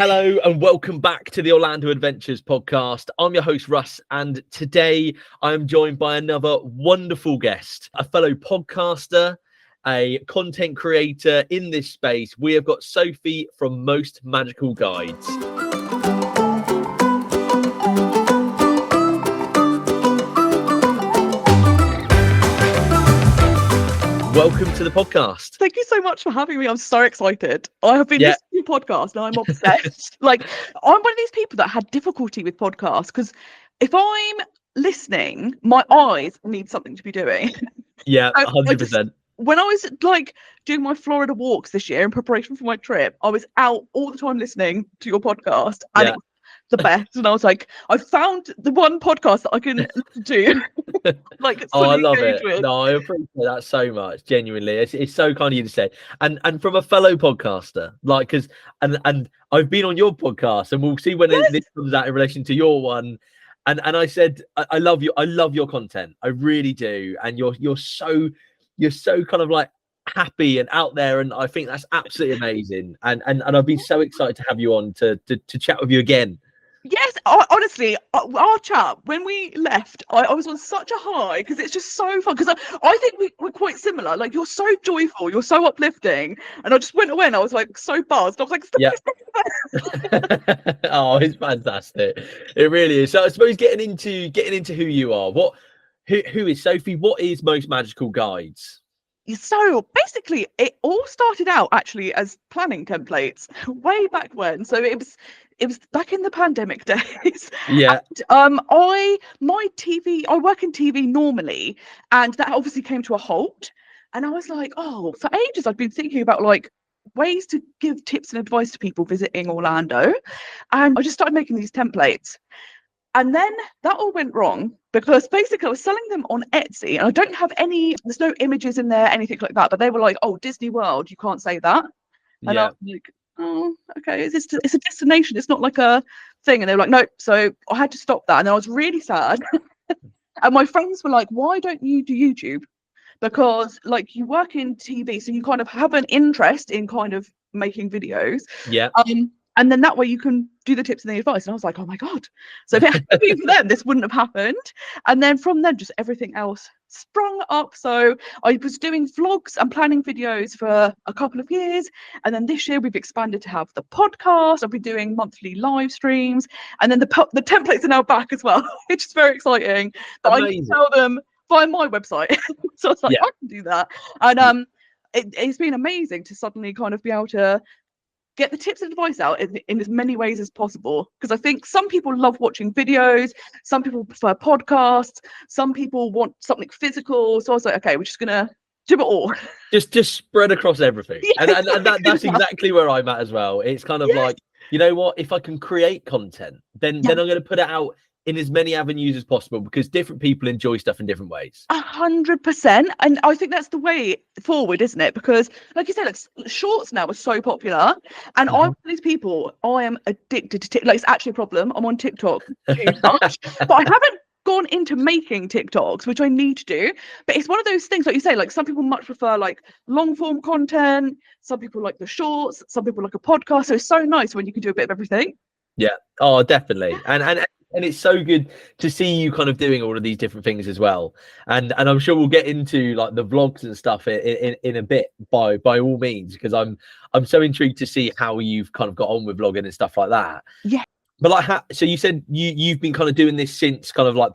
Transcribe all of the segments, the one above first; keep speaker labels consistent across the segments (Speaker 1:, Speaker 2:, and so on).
Speaker 1: Hello and welcome back to the Orlando Adventures podcast. I'm your host, Russ, and today I am joined by another wonderful guest, a fellow podcaster, a content creator in this space. We have got Sophie from Most Magical Guides. Welcome to the podcast.
Speaker 2: Thank you so much for having me. I'm so excited. I have been listening to your podcast and I'm obsessed. I'm one of these people that had difficulty with podcasts because if I'm listening, my eyes need something to be doing.
Speaker 1: Yeah, 100%.
Speaker 2: When I was doing my Florida walks this year in preparation for my trip, I was out all the time listening to your podcast and it was the best. And I was like, I found the one podcast that I can listen to.
Speaker 1: I love it. With. No, I appreciate that so much. Genuinely, it's so kind of you to say. And from a fellow podcaster, because I've been on your podcast, and we'll see when this comes out in relation to your one. And I said, I love you. I love your content. I really do. And you're so kind of like happy and out there, and I think that's absolutely amazing. And I've been so excited to have you on to chat with you again.
Speaker 2: Yes, honestly, our chat, when we left, I was on such a high because it's just so fun. Because I think we're quite similar. Like, you're so joyful, you're so uplifting. And I just went away and I was like so buzzed. I was like, stop.
Speaker 1: Oh, it's fantastic. It really is. So I suppose getting into who you are, who is Sophie? What is Most Magical Guides?
Speaker 2: So basically, it all started out actually as planning templates way back when. So it was back in the pandemic days.
Speaker 1: Yeah.
Speaker 2: And, I work in TV normally, and that obviously came to a halt. And I was like, oh, for ages I've been thinking about ways to give tips and advice to people visiting Orlando. And I just started making these templates. And then that all went wrong because basically I was selling them on Etsy and I don't have there's no images in there, anything like that. But they were like, oh, Disney World, you can't say that. And I was like, oh, okay, it's a destination. It's not like a thing. And they were like, no. So I had to stop that. And I was really sad. And my friends were like, why don't you do YouTube? Because you work in TV, so you kind of have an interest in kind of making videos.
Speaker 1: Yeah.
Speaker 2: And then that way you can do the tips and the advice. And I was like, oh my God. So if it hadn't been for them, this wouldn't have happened. And then from then, just everything else sprung up. So I was doing vlogs and planning videos for a couple of years. And then this year we've expanded to have the podcast. I'll be doing monthly live streams. And then the templates are now back as well, which is very exciting. But I can sell them via my website. So I was like, I can do that. And it's been amazing to suddenly kind of be able to get the tips and advice out in as many ways as possible, because I think some people love watching videos, some people prefer podcasts, some people want something physical. So I was like, okay, we're just gonna do it all. Just spread across everything.
Speaker 1: Yes, and that's exactly where I'm at as well. It's kind of like, you know what, if I can create content, then I'm going to put it out in as many avenues as possible, because different people enjoy stuff in different ways.
Speaker 2: 100%. And I think that's the way forward, isn't it? Because like you said, shorts now are so popular, and I'm one of these people, I am addicted to TikTok. It's actually a problem. I'm on TikTok too much, but I haven't gone into making TikToks, which I need to do. But it's one of those things, like you say, some people much prefer long form content, some people like the shorts, some people like a podcast. So it's so nice when you can do a bit of everything.
Speaker 1: Yeah. Oh, definitely. And it's so good to see you kind of doing all of these different things as well. And I'm sure we'll get into the vlogs and stuff in a bit by all means, because I'm so intrigued to see how you've kind of got on with vlogging and stuff like that.
Speaker 2: Yeah.
Speaker 1: But so you said you've been kind of doing this since kind of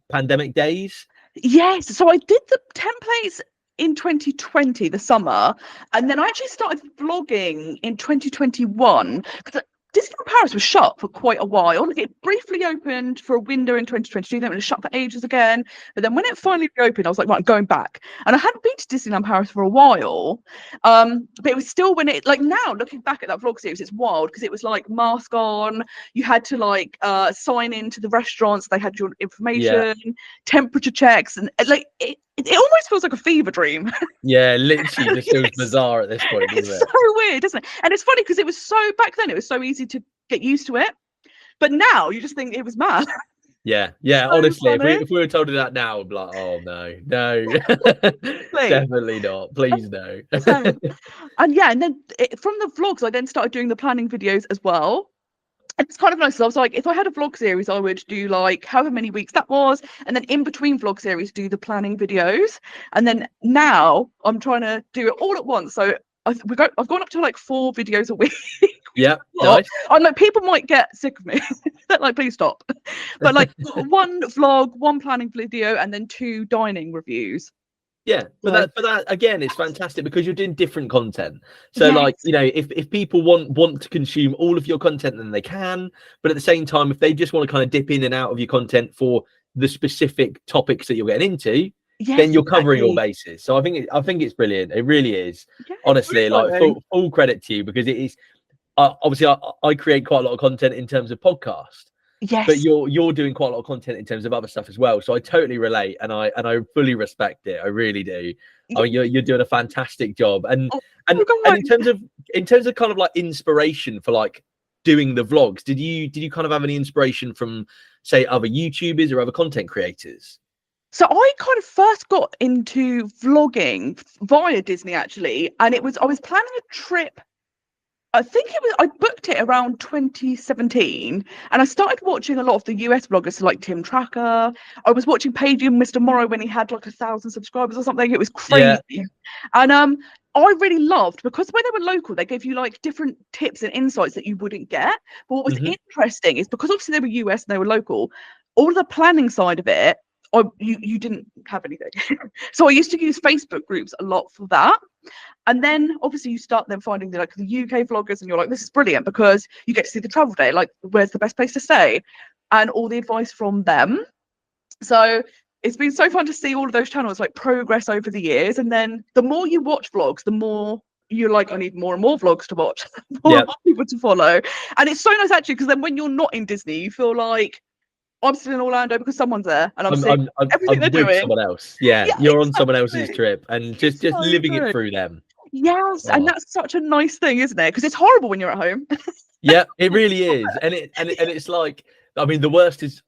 Speaker 1: pandemic days?
Speaker 2: Yes. So I did the templates in 2020, the summer, and then I actually started vlogging in 2021 because Disneyland Paris was shut for quite a while. It briefly opened for a window in 2022, then it was shut for ages again. But then when it finally reopened, I was like, right, I'm going back. And I hadn't been to Disneyland Paris for a while. But it was still when now looking back at that vlog series, it's wild because it was mask on. You had to sign into the restaurants. They had your information, temperature checks, and it almost feels like a fever dream.
Speaker 1: Yeah, literally just feels bizarre at this point, doesn't it?
Speaker 2: It's so weird, isn't it? And it's funny because back then it was so easy to get used to it. But now you just think it was mad.
Speaker 1: Yeah. So honestly, if we were told that now, I'd be like, oh no, definitely not. Please no.
Speaker 2: And then from the vlogs, I then started doing the planning videos as well. it's kind of nice. So I was like, if I had a vlog series, I would do like however many weeks that was, and then in between vlog series, do the planning videos. And then now I'm trying to do it all at once. So I've gone up to like 4 videos a week.
Speaker 1: Yeah, nice.
Speaker 2: I'm like, people might get sick of me. They're like, please stop. But like 1 vlog, 1 planning video, and then 2 dining reviews.
Speaker 1: Yeah, but that again, it's fantastic because you're doing different content. So like, you know, if people want to consume all of your content, then they can. But at the same time, if they just want to kind of dip in and out of your content for the specific topics that you're getting into, then you're covering all bases. So I think it's brilliant. It really is. Honestly, like full credit to you, because it is obviously I create quite a lot of content in terms of podcast.
Speaker 2: Yes.
Speaker 1: But you're doing quite a lot of content in terms of other stuff as well. So I totally relate, and I fully respect it. I really do. I mean, you're doing a fantastic job. And in terms of kind of like inspiration for like doing the vlogs, did you kind of have any inspiration from, say, other YouTubers or other content creators?
Speaker 2: So I kind of first got into vlogging via Disney, actually, and I was planning a trip. I think I booked it around 2017, and I started watching a lot of the US vloggers, so like Tim Tracker. I was watching Pagey and Mr. Morrow when he had like 1,000 subscribers or something. It was crazy. Yeah. And I really loved, because when they were local, they gave you like different tips and insights that you wouldn't get. But what was interesting is, because obviously they were US and they were local, all the planning side of it, you didn't have anything. So I used to use Facebook groups a lot for that. And then obviously you start then finding the UK vloggers, and you're like, this is brilliant, because you get to see the travel day, like where's the best place to stay, and all the advice from them. So it's been so fun to see all of those channels like progress over the years. And then the more you watch vlogs, the more you're like, I need more and more vlogs to watch, more people to follow. And it's so nice actually, because then when you're not in Disney, you feel like, I'm still in Orlando because someone's there, and I'm seeing everything they're doing.
Speaker 1: Someone else. Yeah, you're on someone else's trip and just living it through them.
Speaker 2: Yes, and that's such a nice thing, isn't it? Because it's horrible when you're at home.
Speaker 1: Yeah, it really is. And it's like, I mean, the worst is,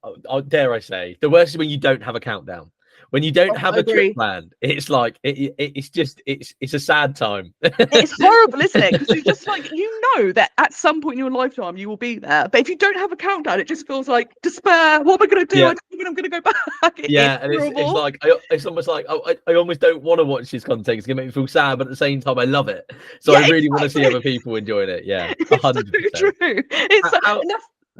Speaker 1: dare I say, the worst is when you don't have a countdown. When you don't have a trip planned, it's like it's a sad time.
Speaker 2: It's horrible, isn't it? Because you just like, you know that at some point in your lifetime you will be there, but if you don't have a countdown, it just feels like despair. What am I going to do? I don't know when I'm going to go back.
Speaker 1: And it's like it's almost like I almost don't want to watch this content. It's going to make me feel sad, but at the same time, I love it. So I really want to see other people enjoying it. Yeah, 100%.
Speaker 2: It's so true.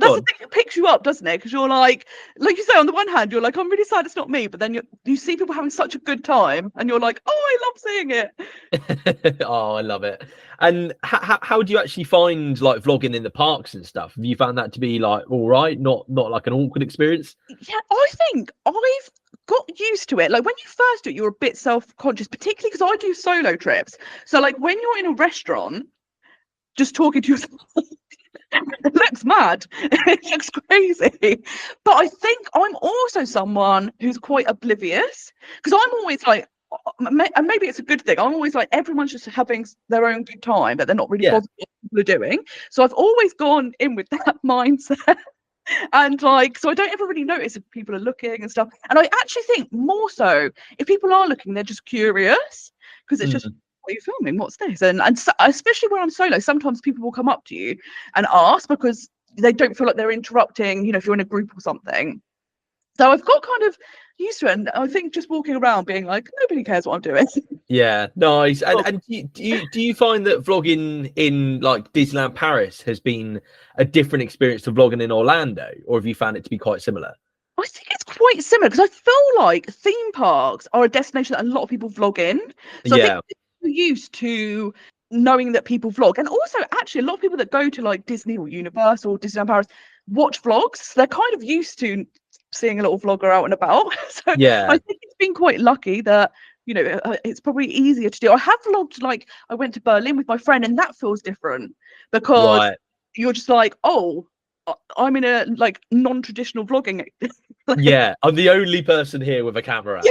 Speaker 2: That's the thing that picks you up, doesn't it? Because you're like you say, on the one hand, you're like, I'm really sad it's not me, but then you see people having such a good time, and you're like, oh, I love seeing it.
Speaker 1: Oh, I love it. And how do you actually find like vlogging in the parks and stuff? Have you found that to be like all right, not like an awkward experience?
Speaker 2: Yeah, I think I've got used to it. Like when you first do it, you're a bit self-conscious, particularly because I do solo trips. So like when you're in a restaurant, just talking to yourself. It looks mad. It looks crazy. But I think I'm also someone who's quite oblivious, because I'm always like, and maybe it's a good thing, I'm always like, everyone's just having their own good time, but they're not really bothered what people are doing. So I've always gone in with that mindset. And like, so I don't ever really notice if people are looking and stuff. And I actually think more so, if people are looking, they're just curious, because it's just, what are you filming? What's this? And so, especially when I'm solo, sometimes people will come up to you and ask, because they don't feel like they're interrupting, you know, if you're in a group or something. So I've got kind of used to it, and I think just walking around being like, nobody cares what I'm doing.
Speaker 1: Yeah, nice. And do you find that vlogging in like Disneyland Paris has been a different experience to vlogging in Orlando, or have you found it to be quite similar?
Speaker 2: I think it's quite similar, because I feel like theme parks are a destination that a lot of people vlog in. So I think we're used to knowing that people vlog, and also actually a lot of people that go to like Disney or Universal or Disneyland Paris watch vlogs. So they're kind of used to seeing a little vlogger out and about. So I think it's been quite lucky that, you know, it's probably easier to do. I have vlogged, like I went to Berlin with my friend, and that feels different, because you're just like, oh, I'm in a like non-traditional vlogging.
Speaker 1: Yeah, I'm the only person here with a camera.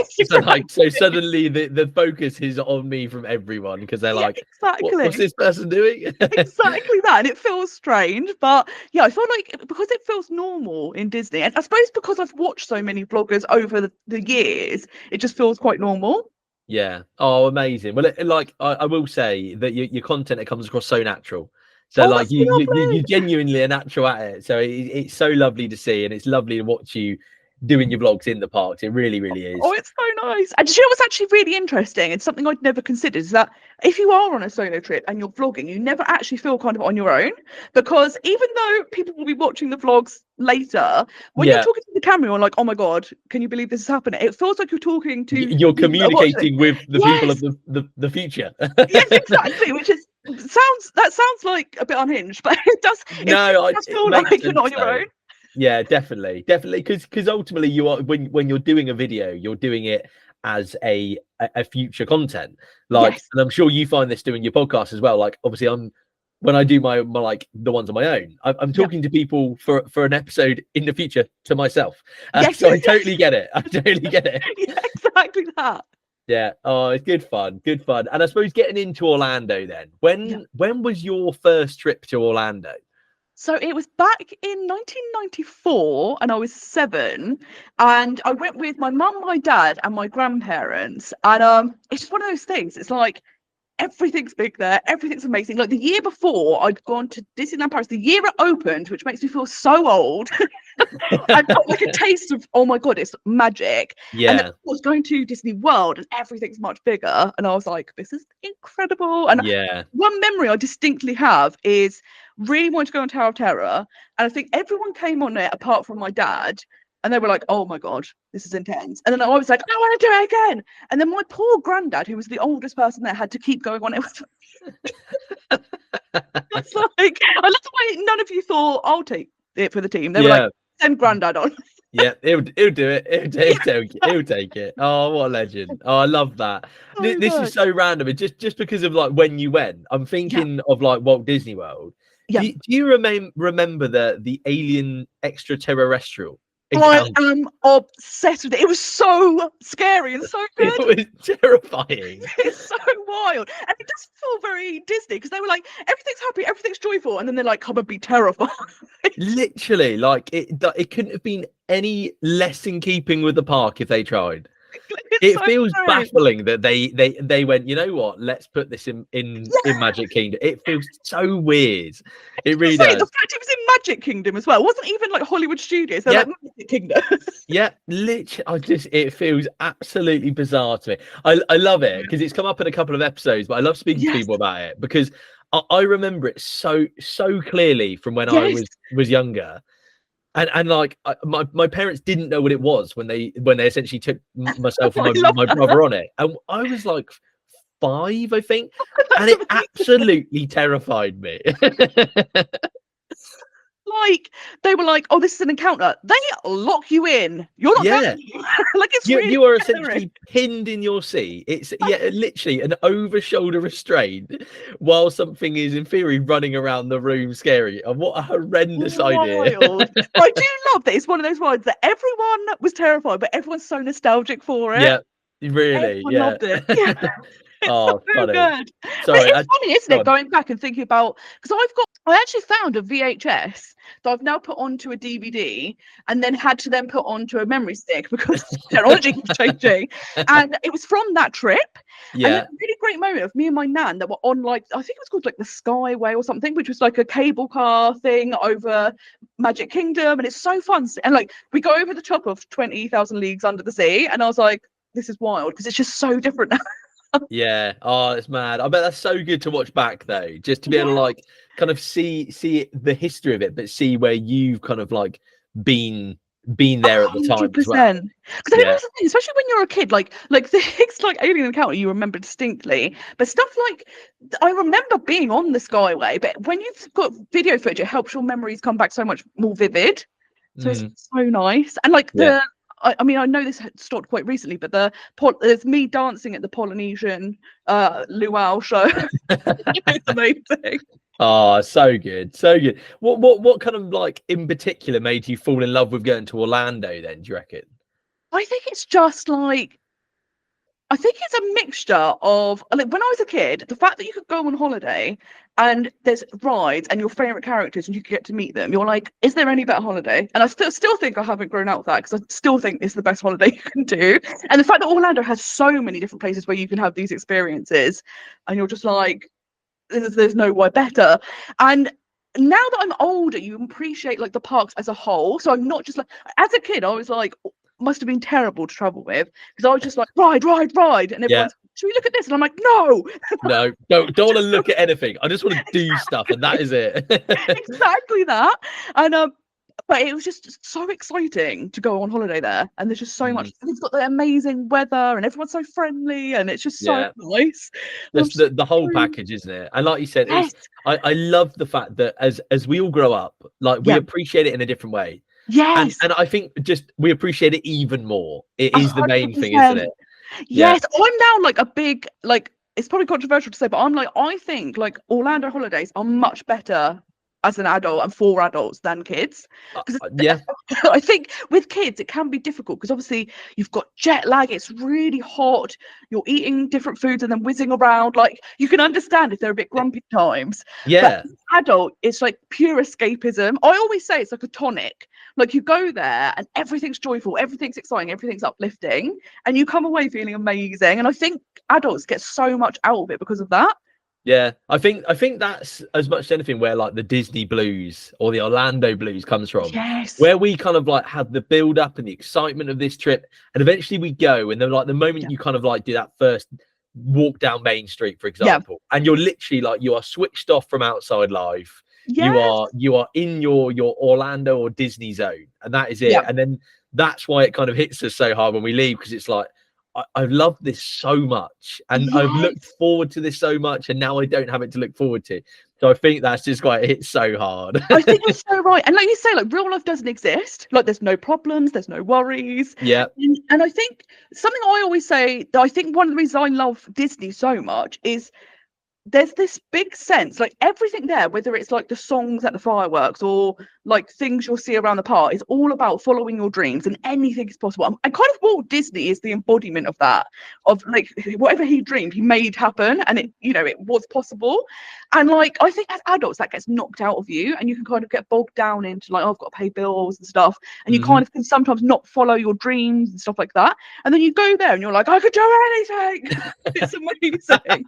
Speaker 1: So suddenly the focus is on me from everyone, because they're like, what's this person doing?
Speaker 2: Exactly that. And it feels strange, but yeah, I feel like because it feels normal in Disney, and I suppose because I've watched so many vloggers over the years, it just feels quite normal.
Speaker 1: Yeah. Oh, amazing. Well, like I will say that your content, it comes across so natural. So
Speaker 2: Oh,
Speaker 1: like
Speaker 2: that's lovely.
Speaker 1: you genuinely are natural at it. So it's so lovely to see, and it's lovely to watch you doing your vlogs in the parks. It really, really
Speaker 2: Oh,
Speaker 1: is.
Speaker 2: it's so nice. And do you know what's actually really interesting? It's something I'd never considered is that if you are on a solo trip and you're vlogging, you never actually feel kind of on your own, because even though people will be watching the vlogs later, when you're
Speaker 1: Yeah,
Speaker 2: talking to the camera, you're like, oh my God, can you believe this is happening? It feels like you're talking to
Speaker 1: you're
Speaker 2: the people that are watching it.
Speaker 1: communicating with the people of
Speaker 2: Yes,
Speaker 1: the future.
Speaker 2: yes, exactly. Which is sounds like a bit unhinged, but it
Speaker 1: No,
Speaker 2: does
Speaker 1: it
Speaker 2: feel
Speaker 1: makes
Speaker 2: like you're not
Speaker 1: sense
Speaker 2: on your
Speaker 1: though.
Speaker 2: own.
Speaker 1: Yeah, definitely, because ultimately you are when you're doing a video, you're doing it as a future content. Like,
Speaker 2: Yes.
Speaker 1: and I'm sure you find this doing your podcast as well. Like, obviously, when I do my like the ones on my own, I'm
Speaker 2: Yep.
Speaker 1: talking to people for an episode in the future to myself.
Speaker 2: Yes.
Speaker 1: So I totally get it. I totally get it.
Speaker 2: Yeah, exactly that.
Speaker 1: Yeah. Oh, it's good fun. Good fun. And I suppose getting into Orlando then.
Speaker 2: Yeah.
Speaker 1: When was your first trip to Orlando?
Speaker 2: So it was back in 1994, and I was 7, and I went with my mum, my dad, and my grandparents. And it's just one of those things. It's like everything's big there, everything's amazing. Like the year before, I'd gone to Disneyland Paris. The year it opened, which makes me feel so old. I got like a taste of, oh my God, it's magic. And then
Speaker 1: Yeah.
Speaker 2: of course going to Disney World and everything's much bigger. And I was like, this is incredible. And
Speaker 1: Yeah.
Speaker 2: one memory I distinctly have is really wanting to go on Tower of Terror. And I think everyone came on it apart from my dad. And they were like, oh my God, this is intense. And then I was like, I want to do it again. And then my poor granddad, who was the oldest person there, had to keep going on it. It's like, I love the way none of you thought, I'll take it for the team. They were like,
Speaker 1: Yeah.
Speaker 2: send granddad on.
Speaker 1: Yeah, he'll do it. He'll take it. Oh, what a legend! Oh, I love that.
Speaker 2: So
Speaker 1: This is
Speaker 2: good.
Speaker 1: so random. It's just because of like when you went. I'm
Speaker 2: Yeah,
Speaker 1: thinking of like Walt Disney World.
Speaker 2: yeah.
Speaker 1: Do you remember the alien extraterrestrial
Speaker 2: I
Speaker 1: encounter?
Speaker 2: am obsessed with it. It was so scary and so
Speaker 1: It
Speaker 2: good.
Speaker 1: was terrifying.
Speaker 2: It's so wild. And it does feel very Disney because they were like, everything's happy, everything's joyful. And then they're like, come and be terrified.
Speaker 1: Literally, like it couldn't have been any less in keeping with the park if they tried.
Speaker 2: It's
Speaker 1: It
Speaker 2: so
Speaker 1: feels
Speaker 2: true.
Speaker 1: baffling that they went, you know what, let's put this in
Speaker 2: Yeah.
Speaker 1: Magic Kingdom. It feels so weird. It really
Speaker 2: Say, the
Speaker 1: does.
Speaker 2: fact it was in Magic Kingdom as well. It wasn't even like Hollywood Studios. They're
Speaker 1: Yeah,
Speaker 2: like Magic Kingdom.
Speaker 1: yeah, literally. It feels absolutely bizarre to me. I love it because it's come up in a couple of episodes, but I love speaking to
Speaker 2: Yes.
Speaker 1: people about it because I remember it so clearly from when I
Speaker 2: Yes.
Speaker 1: was younger. And like my parents didn't know what it was when they essentially took myself and
Speaker 2: I love
Speaker 1: my
Speaker 2: that.
Speaker 1: brother on it, and I was like 5, I think, and
Speaker 2: That's
Speaker 1: it
Speaker 2: amazing.
Speaker 1: absolutely terrified me.
Speaker 2: Like they were like, oh, this is an encounter. They lock you in. You're not
Speaker 1: Yeah,
Speaker 2: going. Like it's really
Speaker 1: you are
Speaker 2: scary.
Speaker 1: essentially pinned in your seat. It's literally an over shoulder restraint while something is in theory running around the room scary. And what a horrendous idea.
Speaker 2: Wild. I do love that it's one of those rides that everyone was terrified, but everyone's so nostalgic for it.
Speaker 1: Yeah, really.
Speaker 2: Everyone
Speaker 1: Yeah.
Speaker 2: loved it. Yeah. It's
Speaker 1: Oh,
Speaker 2: so
Speaker 1: funny.
Speaker 2: good. But
Speaker 1: Sorry,
Speaker 2: it's funny, isn't
Speaker 1: go
Speaker 2: it?
Speaker 1: on.
Speaker 2: Going back and thinking about, because I actually found a VHS that I've now put onto a DVD and then had to then put onto a memory stick because technology keeps changing. And it was from that trip. And
Speaker 1: Yeah.
Speaker 2: a really great moment of me and my nan that were on like, I think it was called like the Skyway or something, which was like a cable car thing over Magic Kingdom. And it's so fun. And like we go over the top of 20,000 Leagues Under the Sea. And I was like, this is wild because it's just so different now.
Speaker 1: Yeah. Oh, it's mad. I bet that's so good to watch back though, just to be able to
Speaker 2: Yeah.
Speaker 1: like kind of see the history of it, but see where you've kind of like been there at the time as well.
Speaker 2: 100%. Because I think
Speaker 1: Yeah.
Speaker 2: that's the thing, especially when you're a kid, like things like Alien Encounter, you remember distinctly. But stuff like I remember being on the Skyway, but when you've got video footage, it helps your memories come back so much more vivid. So it's so nice. And like
Speaker 1: Yeah.
Speaker 2: I mean, I know this had stopped quite recently, but there's me dancing at the Polynesian luau show. It's amazing.
Speaker 1: Oh, so good. So good. What kind of like in particular made you fall in love with going to Orlando then, do you reckon?
Speaker 2: I think it's just like I think it's a mixture of like when I was a kid, the fact that you could go on holiday and there's rides and your favorite characters and you could get to meet them. You're like, is there any better holiday? And I still think I haven't grown out of that because I still think it's the best holiday you can do. And the fact that Orlando has so many different places where you can have these experiences, and you're just like, there's nowhere better. And now that I'm older, you appreciate like the parks as a whole. So I'm not just like, as a kid, I was like, must have been terrible to travel with, because I was just like, ride, and everyone's, should we look at this? And I'm like, no,
Speaker 1: don't want to look at anything. I just want to do stuff, and that is it.
Speaker 2: Exactly that. And but it was just so exciting to go on holiday there, and there's just so much, and it's got the amazing weather, and everyone's so friendly, and it's just so nice.
Speaker 1: That's the whole package, isn't it? And like you said, I love the fact that as we all grow up, like we appreciate it in a different way.
Speaker 2: Yes.
Speaker 1: And I think just we appreciate it even more. It is 100%. The main thing, isn't it?
Speaker 2: Yes. I'm now like a big, like, it's probably controversial to say, but I'm like, I think like Orlando holidays are much better as an adult and for adults than kids. I think with kids it can be difficult, because obviously you've got jet lag, it's really hot, you're eating different foods and then whizzing around. Like, you can understand if they're a bit grumpy at times. But adult, it's like pure escapism. I always say it's like a tonic. Like, you go there and everything's joyful, everything's exciting, everything's uplifting, and you come away feeling amazing. And I think adults get so much out of it because of that.
Speaker 1: Yeah, I think that's as much as anything where like the Disney blues or the Orlando blues comes from.
Speaker 2: Yes.
Speaker 1: Where we kind of like had the build up and the excitement of this trip, and eventually we go, and then like the moment you kind of like do that first walk down Main Street, for example, and you're literally like, you are switched off from outside life.
Speaker 2: Yes.
Speaker 1: You are in your Orlando or Disney zone, and that is it. And then that's why it kind of hits us so hard when we leave, because it's like, I've loved this so much, and I've looked forward to this so much, and now I don't have it to look forward to. So I think that's just why it hits so hard.
Speaker 2: I think you're so right. And like you say, like, real life doesn't exist. Like, there's no problems, there's no worries.
Speaker 1: Yeah.
Speaker 2: And I think something I always say, that I think one of the reasons I love Disney so much is there's this big sense, like everything there, whether it's like the songs at the fireworks or like things you'll see around the park, is all about following your dreams, and anything is possible. And kind of Walt Disney is the embodiment of that, of like whatever he dreamed, he made happen, and it, you know, it was possible. And like, I think as adults that gets knocked out of you, and you can kind of get bogged down into like, oh, I've got to pay bills and stuff, and you kind of can sometimes not follow your dreams and stuff like that. And then you go there and you're like, I could do anything. It's amazing.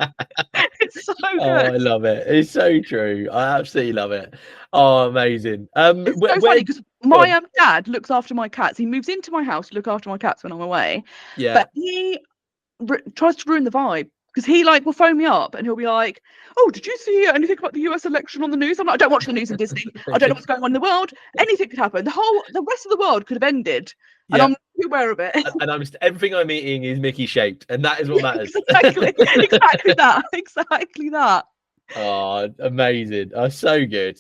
Speaker 2: It's so good.
Speaker 1: Oh, I love it. It's so true. I absolutely love it. Oh, amazing.
Speaker 2: It's so funny, because my dad looks after my cats. He moves into my house to look after my cats when I'm away.
Speaker 1: Yeah.
Speaker 2: But he tries to ruin the vibe, because he like will phone me up and he'll be like, oh, did you see anything about the US election on the news? I'm like, I don't watch the news in Disney. I don't know what's going on in the world. Anything could happen. The rest of the world could have ended. And I'm aware of it.
Speaker 1: And everything I'm eating is Mickey shaped, and that is what matters.
Speaker 2: Exactly that.
Speaker 1: Oh, amazing. Oh, so good.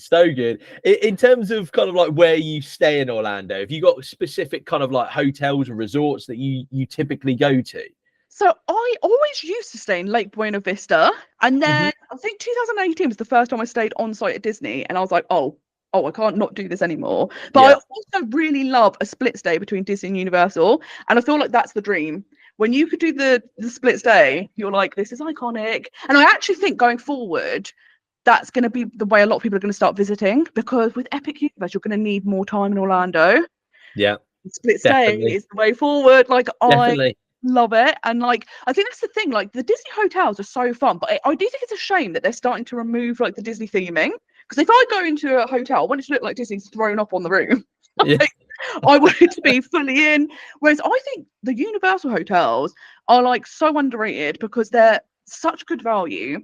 Speaker 1: In terms of kind of like where you stay in Orlando, have you got specific kind of like hotels or resorts that you typically go to?
Speaker 2: So I always used to stay in Lake Buena Vista, and then I think 2018 was the first time I stayed on site at Disney, and I was like, oh, I can't not do this anymore. But I also really love a split stay between Disney and Universal, and I feel like that's the dream. When you could do the split stay, you're like, this is iconic. And I actually think going forward, that's going to be the way a lot of people are going to start visiting, because with Epic Universe, you're going to need more time in Orlando.
Speaker 1: Yeah.
Speaker 2: Split stay is the way forward. Like,
Speaker 1: definitely.
Speaker 2: I love it. And like, I think that's the thing, like the Disney hotels are so fun, but I do think it's a shame that they're starting to remove like the Disney theming, because if I go into a hotel, I want it to look like Disney's thrown up on the room. Like, I want it to be fully in. Whereas I think the Universal hotels are like so underrated, because they're such good value.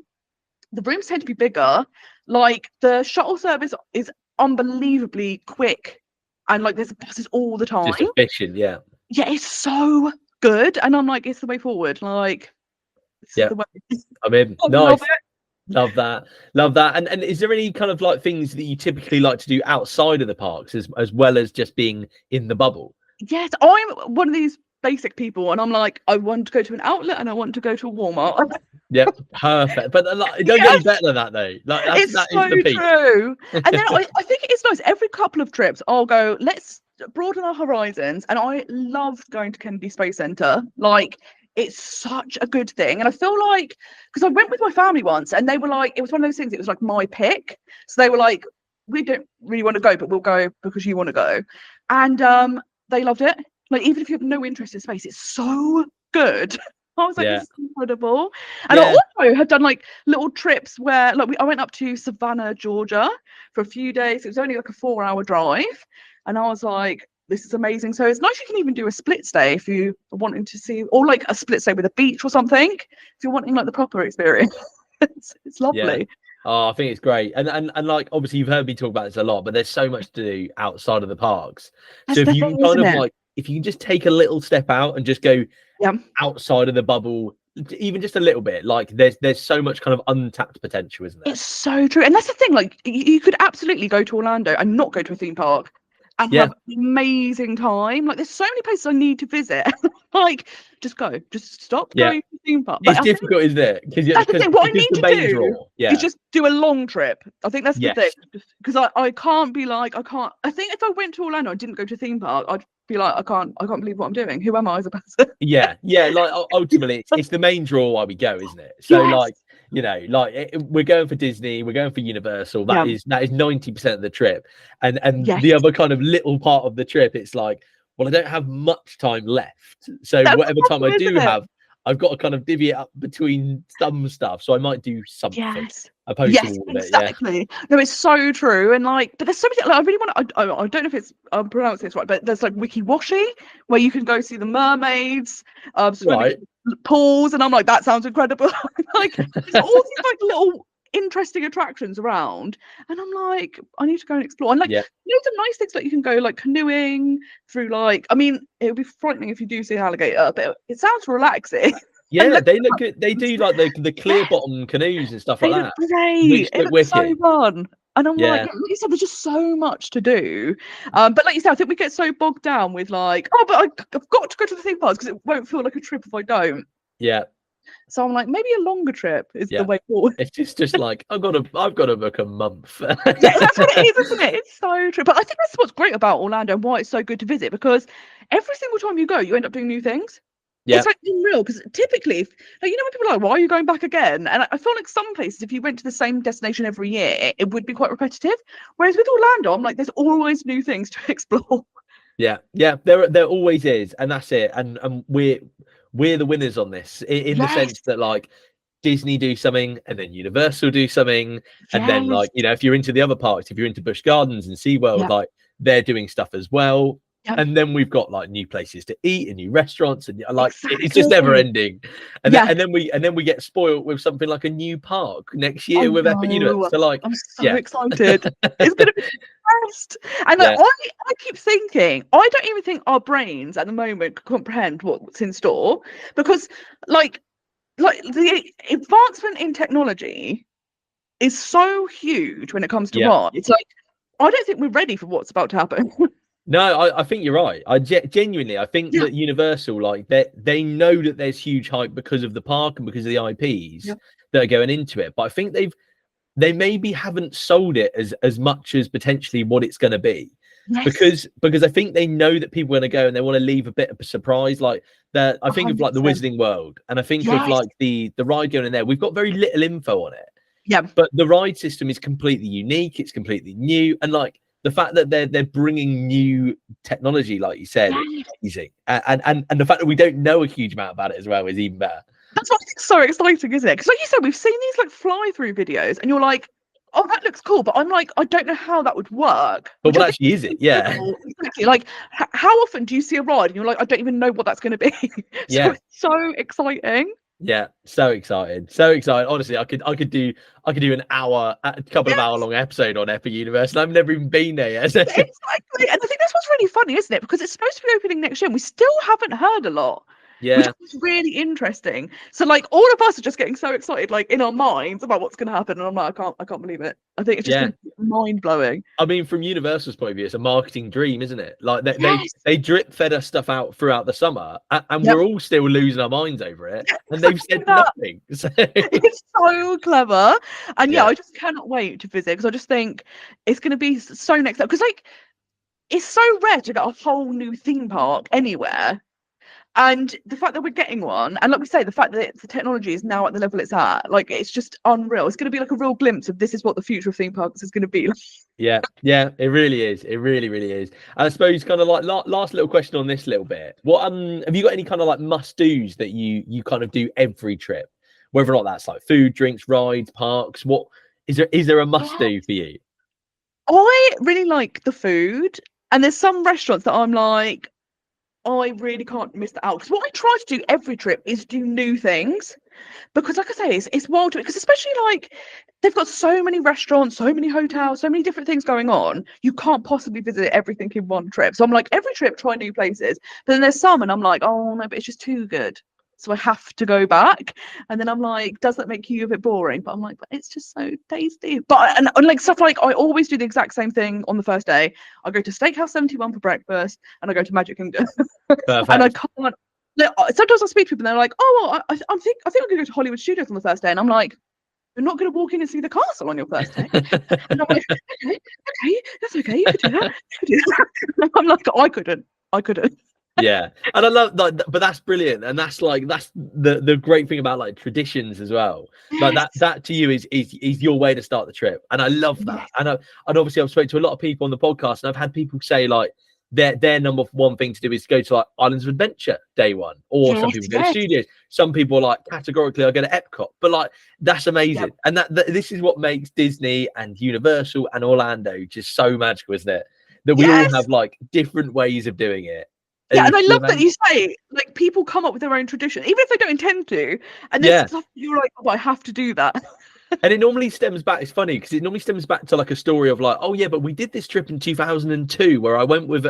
Speaker 2: The rooms tend to be bigger. Like, the shuttle service is unbelievably quick, and like there's buses all the time.
Speaker 1: Just efficient, yeah.
Speaker 2: Yeah, it's so good, and I'm like, it's the way forward. Like, the way.
Speaker 1: I mean, nice. Love that. And is there any kind of like things that you typically like to do outside of the parks as well as just being in the bubble?
Speaker 2: Yes, I'm one of these basic people, and I'm like, I want to go to an outlet and I want to go to a Walmart.
Speaker 1: Yeah, perfect. But like, it don't get any better than that though. Like, that is the peak.
Speaker 2: True. And then I think it is nice. Every couple of trips, I'll go, let's broaden our horizons. And I loved going to Kennedy Space Center. Like, it's such a good thing. And I feel like, because I went with my family once, and they were like, it was one of those things, it was like my pick. So they were like, we don't really want to go, but we'll go because you want to go. And they loved it. Like, even if you have no interest in space, it's so good. I was like,
Speaker 1: Yeah.
Speaker 2: this is incredible. And I
Speaker 1: Yeah.
Speaker 2: also had done like little trips where like I went up to Savannah, Georgia for a few days. It was only like a 4-hour drive. And I was like, this is amazing. So it's nice you can even do a split stay if you are wanting to see, or like a split stay with a beach or something, if you're wanting like the proper experience. It's
Speaker 1: Yeah.
Speaker 2: lovely.
Speaker 1: Oh, I think it's great. And like obviously you've heard me talk about this a lot, but there's so much to do outside of the parks. So
Speaker 2: That's
Speaker 1: if
Speaker 2: the
Speaker 1: you
Speaker 2: thing,
Speaker 1: can kind
Speaker 2: isn't
Speaker 1: of
Speaker 2: it?
Speaker 1: like if you can just take a little step out and just go
Speaker 2: Yeah.
Speaker 1: outside of the bubble, even just a little bit, like there's so much kind of untapped potential, isn't there?
Speaker 2: It's so true. And that's the thing, like you could absolutely go to Orlando and not go to a theme park and
Speaker 1: Yeah.
Speaker 2: have an amazing time. Like there's so many places I need to visit. Like just go. Just stop
Speaker 1: Yeah.
Speaker 2: going to the theme park. But
Speaker 1: It's
Speaker 2: I think
Speaker 1: difficult, isn't it? Because
Speaker 2: that's the thing. What I
Speaker 1: because
Speaker 2: need
Speaker 1: the
Speaker 2: to
Speaker 1: main
Speaker 2: do
Speaker 1: draw.
Speaker 2: is
Speaker 1: Yeah.
Speaker 2: just do a long trip. I think that's the thing.
Speaker 1: Yes.
Speaker 2: Because I can't be like, I can't. I think if I went to Orlando and didn't go to a theme park, I'd be like, I can't believe what I'm doing. Who am I as a person?
Speaker 1: Yeah, yeah. Like ultimately, it's the main draw why we go, isn't it? So
Speaker 2: Yes.
Speaker 1: like we're going for Disney, we're going for Universal.
Speaker 2: Yeah.
Speaker 1: That is 90% of the trip, and
Speaker 2: Yes.
Speaker 1: the other kind of little part of the trip, it's like, well, I don't have much time left, so
Speaker 2: That's
Speaker 1: whatever
Speaker 2: the
Speaker 1: time I
Speaker 2: problem,
Speaker 1: do
Speaker 2: isn't it?
Speaker 1: have, I've got to kind of divvy it up between some stuff. So I might do something
Speaker 2: Yes.
Speaker 1: opposed to
Speaker 2: Yes,
Speaker 1: all of it. Yeah,
Speaker 2: exactly. No, it's so true. And like, but there's so many. Like, I really want to. I don't know if it's I'm pronouncing this right, but there's like Wiki Washi where you can go see the mermaids, swimming
Speaker 1: right.
Speaker 2: in pools, and I'm like, that sounds incredible. Like, there's all these like little interesting attractions around, and I'm like, I need to go and explore. And like,
Speaker 1: Yeah,
Speaker 2: loads of nice things like you can go like canoeing through. Like, I mean, it would be frightening if you do see an alligator, but it sounds relaxing. And
Speaker 1: yeah.
Speaker 2: look,
Speaker 1: They look good. They do like the clear
Speaker 2: yes,
Speaker 1: bottom canoes and stuff like
Speaker 2: they look
Speaker 1: that,
Speaker 2: great.
Speaker 1: which
Speaker 2: It
Speaker 1: look
Speaker 2: looks so
Speaker 1: wicked.
Speaker 2: fun. And I'm like,
Speaker 1: Yeah.
Speaker 2: like you said, there's just so much to do. But like you said, I think we get so bogged down with like, oh, but I've got to go to the theme parks because it won't feel like a trip if I don't.
Speaker 1: Yeah.
Speaker 2: So I'm like, maybe a longer trip is the
Speaker 1: Yeah.
Speaker 2: way forward.
Speaker 1: It's just like I've got to book a month.
Speaker 2: Yeah, that's what it is, isn't it? It's so true. But I think that's what's great about Orlando and why it's so good to visit because every single time you go, you end up doing new things.
Speaker 1: Yeah.
Speaker 2: It's like unreal because typically, like, you know, when people are like, why are you going back again? And I feel like some places, if you went to the same destination every year, it would be quite repetitive. Whereas with Orlando, I'm like, there's always new things to explore.
Speaker 1: Yeah. Yeah. There always is, and that's it. And we're the winners on this in the sense
Speaker 2: Yes,
Speaker 1: that like Disney do something and then Universal do something, and then
Speaker 2: yes,
Speaker 1: like if you're into the other parks, if you're into Busch Gardens and SeaWorld,
Speaker 2: yeah,
Speaker 1: like they're doing stuff as well.
Speaker 2: yeah,
Speaker 1: And then we've got like new places to eat and new restaurants, and like it's just never
Speaker 2: exactly.
Speaker 1: ending. And
Speaker 2: Yeah,
Speaker 1: then we get spoiled with something like a new park next year
Speaker 2: I
Speaker 1: with Epic Universe.
Speaker 2: know.
Speaker 1: So like,
Speaker 2: I'm so
Speaker 1: yeah,
Speaker 2: excited. It's gonna be the best. And like,
Speaker 1: yeah,
Speaker 2: I keep thinking, I don't even think our brains at the moment can comprehend what's in store because like the advancement in technology is so huge when it comes to
Speaker 1: yeah.
Speaker 2: rides. Like, I don't think we're ready for what's about to happen.
Speaker 1: No, I think you're right. Genuinely, I think
Speaker 2: Yeah,
Speaker 1: that Universal, like they know that there's huge hype because of the park and because of the IPs
Speaker 2: yeah,
Speaker 1: that are going into it. But I think they maybe haven't sold it as much as potentially what it's going to be,
Speaker 2: yes,
Speaker 1: because I think they know that people are going to go and they want to leave a bit of a surprise. Like that, I think of like the
Speaker 2: 100%.
Speaker 1: Wizarding World, and I think of
Speaker 2: Yes,
Speaker 1: like the ride going in there. We've got very little info on it,
Speaker 2: yeah,
Speaker 1: but the ride system is completely unique. It's completely new, and like the fact that they're bringing new technology, like you said, it's
Speaker 2: yes.
Speaker 1: amazing. And the fact that we don't know a huge amount about it as well is even better.
Speaker 2: That's what I think is so exciting, isn't it? Because like you said, we've seen these like fly-through videos, and you're like, oh, that looks cool, but I'm like, I don't know how that would work.
Speaker 1: But
Speaker 2: Which I
Speaker 1: what
Speaker 2: think
Speaker 1: actually is it? Yeah,
Speaker 2: exactly. Like, how often do you see a ride and you're like, I don't even know what that's going to be? So
Speaker 1: yeah.
Speaker 2: it's so exciting.
Speaker 1: Yeah, so excited, so excited. Honestly, I could do an hour, a couple of hour
Speaker 2: Yes,
Speaker 1: long episode on Epic Universe, and I've never even been there yet.
Speaker 2: exactly. And I think that's what's really funny, isn't it? Because it's supposed to be opening next year, and we still haven't heard a lot, which
Speaker 1: Yeah,
Speaker 2: is really interesting. So like all of us are just getting so excited, like in our minds about what's going to happen, and I'm like, I can't believe it. I think it's just
Speaker 1: yeah.
Speaker 2: going to be mind blowing.
Speaker 1: I mean, from Universal's point of view, it's a marketing dream, isn't it? Like
Speaker 2: Yes.
Speaker 1: they drip fed us stuff out throughout the summer, and
Speaker 2: Yep.
Speaker 1: we're all still losing our minds over it, and they've
Speaker 2: Exactly
Speaker 1: said
Speaker 2: that.
Speaker 1: nothing. So
Speaker 2: It's so clever. And yeah,
Speaker 1: yeah,
Speaker 2: I just cannot wait to visit because I just think it's going to be so next up. Because like it's so rare to get a whole new theme park anywhere. And the fact that we're getting one, and like we say, the fact that the technology is now at the level it's at, like, it's just unreal. It's going to be like a real glimpse of this is what the future of theme parks is going to be like.
Speaker 1: Yeah, it really is. It really, really is. And I suppose kind of like last little question on this little bit. What have you got any kind of like must-dos that you kind of do every trip? Whether or not that's like food, drinks, rides, parks, what is there a must-do for you?
Speaker 2: I really like the food, and there's some restaurants that I'm like, I really can't miss that out. Because what I try to do every trip is do new things. Because like I say, it's wild to it. Because especially like they've got so many restaurants, so many hotels, so many different things going on. You can't possibly visit everything in one trip. So I'm like, every trip, try new places. But then there's some, and I'm like, oh no, but it's just too good. So I have to go back. And then I'm like, does that make you a bit boring? But I'm like, but it's just so tasty. But and like stuff like I always do the exact same thing on the first day. I go to Steakhouse 71 for breakfast, and I go to Magic Kingdom. And I can't. Sometimes I speak to people and they're like, "Oh, well, I think I'm going to go to Hollywood Studios on the first day," and I'm like, "You're not going to walk in and see the castle on your first day." And I'm like, "Okay, that's okay. You could do that. You could do that." I'm like, I couldn't.
Speaker 1: Yeah, and I love that, but that's brilliant, and that's the great thing about like traditions as well. Like that to you is your way to start the trip, and I love that.
Speaker 2: Yes.
Speaker 1: And obviously I've spoken to a lot of people on the podcast, and I've had people say like their number one thing to do is to go to like Islands of Adventure day one, or some people go to studios. Some people like categorically I go to Epcot, but like that's amazing, and that this is what makes Disney and Universal and Orlando just so magical, isn't it? That we all have like different ways of doing it.
Speaker 2: Yeah, and I love that you say like people come up with their own tradition, even if they don't intend to, and there's stuff you're like, oh, I have to do that.
Speaker 1: And it normally stems back. It's funny because it normally stems back to like a story of like, oh yeah, but we did this trip in 2002 where I went with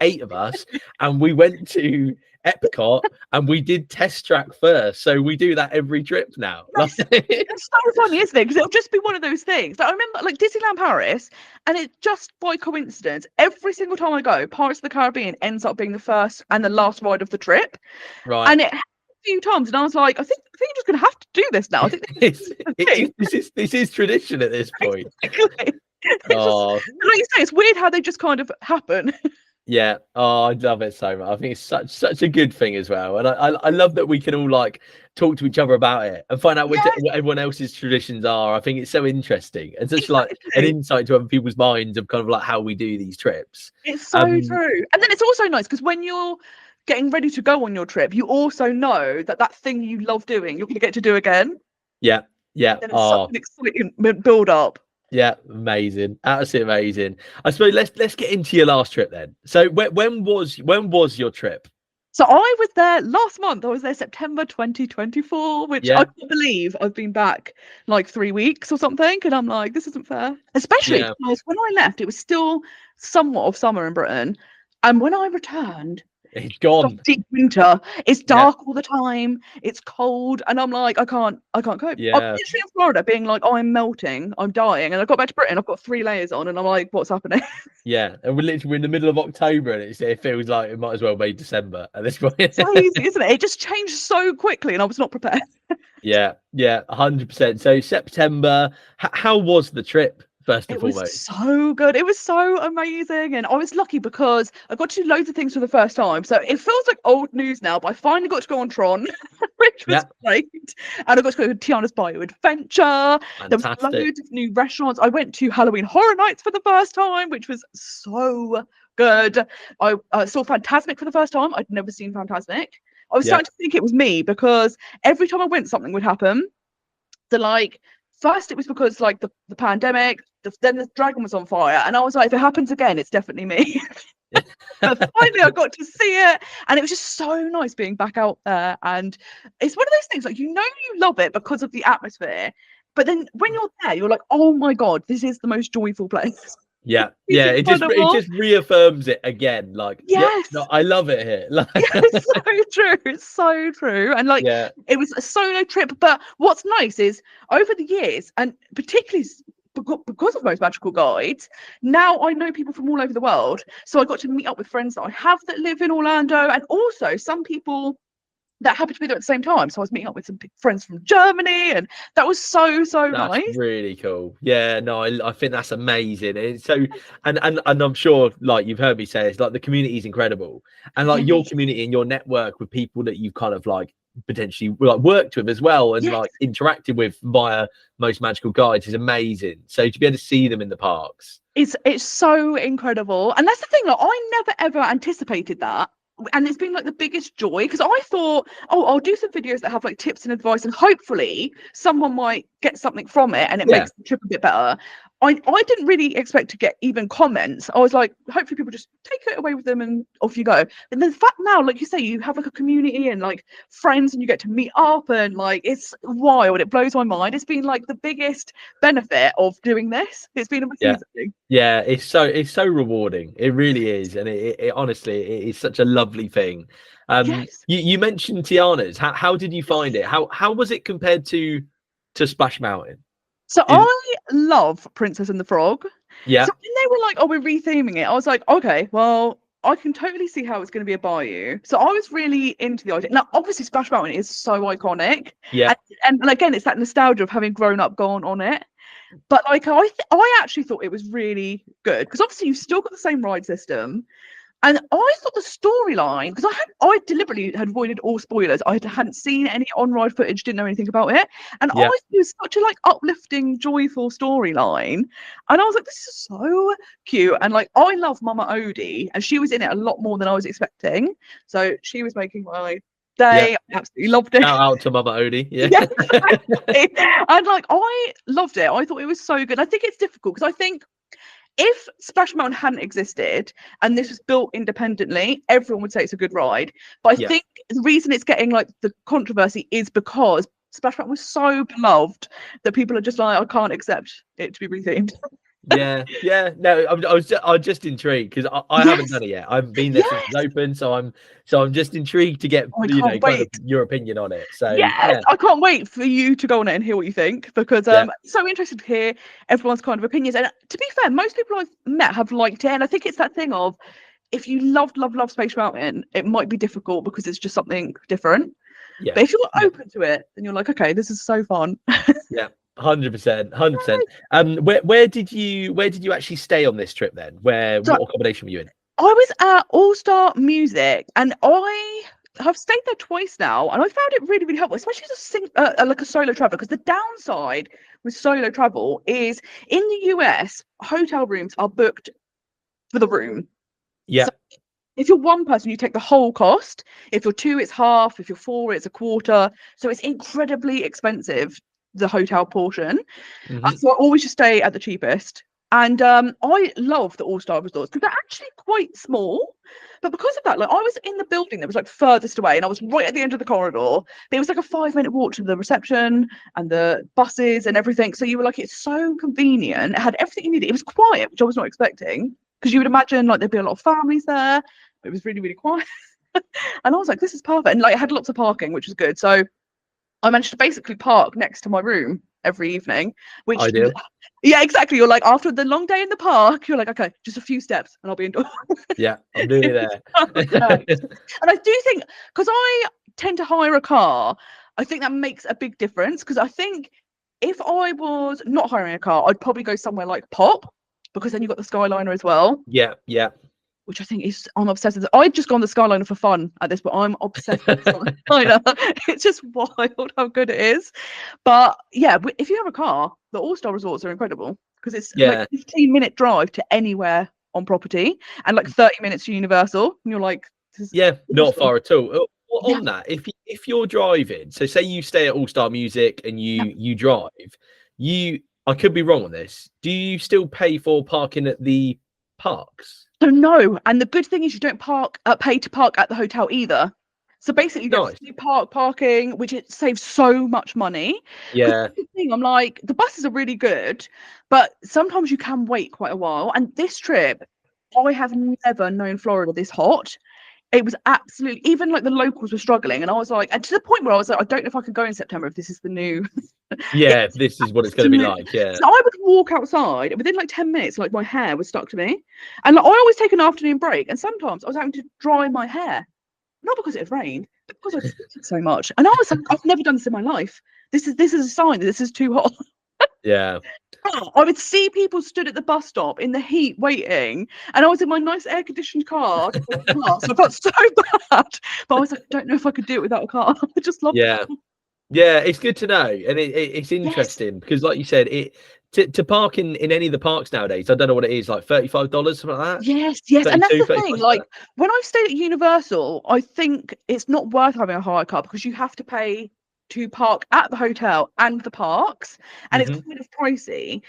Speaker 1: 8 of us, and we went to Epcot and we did Test Track first. So we do that every trip now.
Speaker 2: It's so funny, isn't it? Because it'll just be one of those things. Like, I remember like Disneyland Paris, and it just by coincidence, every single time I go, Pirates of the Caribbean ends up being the first and the last ride of the trip.
Speaker 1: Right.
Speaker 2: And it happened a few times, and I was like, I think you're just going to have to do this now. I think
Speaker 1: this is tradition at this point.
Speaker 2: Exactly.
Speaker 1: Oh.
Speaker 2: Like you say, it's weird how they just kind of happen.
Speaker 1: Yeah. Oh, I love it so much. I think it's such a good thing as well. And I love that we can all like talk to each other about it and find out what everyone else's traditions are. I think it's so interesting and such like an insight to other people's minds of kind of like how we do these trips.
Speaker 2: It's so true. And then it's also nice because when you're getting ready to go on your trip, you also know that thing you love doing, you're going to get to do again.
Speaker 1: Yeah. Yeah.
Speaker 2: And it's such an exciting build up.
Speaker 1: Yeah, amazing, absolutely amazing. I suppose let's get into your last trip then. So when was your trip?
Speaker 2: So I was there last month. I was there September 2024, which I can't believe I've been back like 3 weeks or something. And I'm like, this isn't fair. Especially because when I left, it was still somewhat of summer in Britain, and when I returned,
Speaker 1: it's gone.
Speaker 2: Deep winter. It's dark all the time. It's cold, and I'm like, I can't cope.
Speaker 1: Yeah.
Speaker 2: I'm literally in Florida, being like, oh, I'm melting, I'm dying, and I got back to Britain. I've got 3 layers on, and I'm like, what's happening?
Speaker 1: Yeah, and we're in the middle of October, and it feels like it might as well be December at this point.
Speaker 2: It's crazy, isn't it? It just changed so quickly, and I was not prepared.
Speaker 1: Yeah, 100%. So September. How was the trip? First and foremost,
Speaker 2: it was so good. It was so amazing, and I was lucky because I got to do loads of things for the first time. So it feels like old news now, but I finally got to go on Tron, which was great. And I got to go to Tiana's Bio Adventure. There was loads of new restaurants. I went to Halloween Horror Nights for the first time, which was so good. I saw Fantasmic for the first time. I'd never seen Fantasmic. I was starting to think it was me because every time I went, something would happen. First, it was because like the pandemic. Then the dragon was on fire, and I was like, if it happens again, it's definitely me. And finally, I got to see it, and it was just so nice being back out there. And it's one of those things like you love it because of the atmosphere, but then when you're there, you're like, oh my god, this is the most joyful place.
Speaker 1: Yeah, it just reaffirms it again. Like, I love it here. Like,
Speaker 2: it's so true. It's so true. And like, it was a solo trip. But what's nice is over the years, and particularly because of Most Magical Guides, now I know people from all over the world. So I got to meet up with friends that I have that live in Orlando, and also some people that happened to be there at the same time. So I was meeting up with some friends from Germany, and that was so
Speaker 1: That's
Speaker 2: nice.
Speaker 1: really cool. Yeah, no, I think that's amazing. It's so, and I'm sure, like you've heard me say, it's like the community is incredible, and like your
Speaker 2: Yes.
Speaker 1: community and your network with people that you've kind of like potentially like worked with as well, and
Speaker 2: Yes.
Speaker 1: like interacted with via Most Magical Guides is amazing. So to be able to see them in the parks,
Speaker 2: It's so incredible, and that's the thing. Like, I never ever anticipated that, and it's been like the biggest joy, because I thought, oh, I'll do some videos that have like tips and advice, and hopefully someone might get something from it, and it
Speaker 1: Yeah.
Speaker 2: makes the trip a bit better. I didn't really expect to get even comments. I was like, hopefully people just take it away with them and off you go. And the fact now, like you say, you have like a community and like friends, and you get to meet up, and like it's wild. It blows my mind. It's been like the biggest benefit of doing this. It's been amazing.
Speaker 1: Yeah, it's so rewarding. It really is, and it honestly it is such a lovely thing.
Speaker 2: Yes.
Speaker 1: You mentioned Tiana's. How did you find it? How was it compared to Splash Mountain?
Speaker 2: So I love Princess and the Frog.
Speaker 1: Yeah.
Speaker 2: So when they were like, oh, we're retheming it, I was like, okay, well, I can totally see how it's going to be a bayou. So I was really into the idea. Now, obviously, Splash Mountain is so iconic.
Speaker 1: Yeah.
Speaker 2: And again, it's that nostalgia of having grown up, gone on it. But like, I actually thought it was really good, because obviously you've still got the same ride system. And I thought the storyline, because I deliberately had avoided all spoilers. I hadn't seen any on-ride footage, didn't know anything about it. And I thought it was such a like uplifting, joyful storyline. And I was like, this is so cute. And like, I love Mama Odie, and she was in it a lot more than I was expecting. So she was making my day. I absolutely loved it.
Speaker 1: Shout out to Mama Odie. Yeah.
Speaker 2: And like, I loved it. I thought it was so good. I think it's difficult, because I think if Splash Mountain hadn't existed and this was built independently, everyone would say it's a good ride. But I think the reason it's getting like the controversy is because Splash Mountain was so beloved that people are just like, I can't accept it to be rethemed.
Speaker 1: Yeah. No, I was just intrigued, because I haven't done it yet. I haven't been there since it's open, so I'm just intrigued to get kind of your opinion on it. So
Speaker 2: I can't wait for you to go on it and hear what you think, because so interested to hear everyone's kind of opinions. And to be fair, most people I've met have liked it, and I think it's that thing of, if you love Space Mountain, it might be difficult because it's just something different. But if you're open to it, then you're like, okay, this is so fun.
Speaker 1: 100%. Where did you actually stay on this trip then? What accommodation were you in?
Speaker 2: I was at All Star Music, and I have stayed there twice now, and I found it really, really helpful, especially as like a solo traveler. Because the downside with solo travel is, in the US, hotel rooms are booked for the room.
Speaker 1: Yeah.
Speaker 2: So if you're one person, you take the whole cost. If you're two, it's half. If you're four, it's a quarter. So it's incredibly expensive, the hotel portion. So I always just stay at the cheapest. And I love the All-Star resorts, because they're actually quite small. But because of that, like, I was in the building that was like furthest away, and I was right at the end of the corridor. There was like a 5-minute walk to the reception and the buses and everything. So you were like, it's so convenient. It had everything you needed. It was quiet, which I was not expecting, because you would imagine like there'd be a lot of families there. But it was really, really quiet. And I was like, this is perfect. And like, it had lots of parking, which was good. So I managed to basically park next to my room every evening, which
Speaker 1: ideal.
Speaker 2: Yeah, exactly. You're like, after the long day in the park, you're like, okay, just a few steps and I'll be indoors.
Speaker 1: Yeah, I'm nearly there.
Speaker 2: And I do think, because I tend to hire a car, I think that makes a big difference. Because I think if I was not hiring a car, I'd probably go somewhere like Pop, because then you've got the Skyliner as well.
Speaker 1: Yeah.
Speaker 2: Which I think is, I'm obsessed with. I'd just gone the Skyliner for fun at this, but I'm obsessed with the Skyliner. It's just wild how good it is. But yeah, if you have a car, the All-Star resorts are incredible, because it's like a 15-minute drive to anywhere on property, and like 30 minutes to Universal. And you're like,
Speaker 1: not far at all. On that, if you're driving, so say you stay at All-Star Music and you drive, I could be wrong on this. Do you still pay for parking at the parks?
Speaker 2: So no, and the good thing is you don't pay to park at the hotel either. So basically, you parking, which it saves so much money.
Speaker 1: Yeah.
Speaker 2: The thing, I'm like, the buses are really good, but sometimes you can wait quite a while. And this trip, I have never known Florida this hot. It was absolutely, even like the locals were struggling, and I was like, and to the point where I was like, I don't know if I can go in September if this is the new.
Speaker 1: This is what it's going to be like. Yeah.
Speaker 2: So I would walk outside, and within like 10 minutes, like my hair was stuck to me, and like, I always take an afternoon break, and sometimes I was having to dry my hair, not because it had rained, because I sweated so much. And I was like, I've never done this in my life. This is a sign that this is too hot.
Speaker 1: Yeah.
Speaker 2: I would see people stood at the bus stop in the heat waiting, and I was in my nice air-conditioned car. So I felt so bad, but I was like, I don't know if I could do it without a car. I just love
Speaker 1: Yeah. Yeah, it's good to know, and it's interesting because, like you said, to park in any of the parks nowadays. I don't know what it is, like $35, something like that.
Speaker 2: Yes, and that's
Speaker 1: 32,
Speaker 2: the
Speaker 1: 35
Speaker 2: thing. Like when I've stayed at Universal, I think it's not worth having a hire car because you have to pay to park at the hotel and the parks, and it's kind of pricey.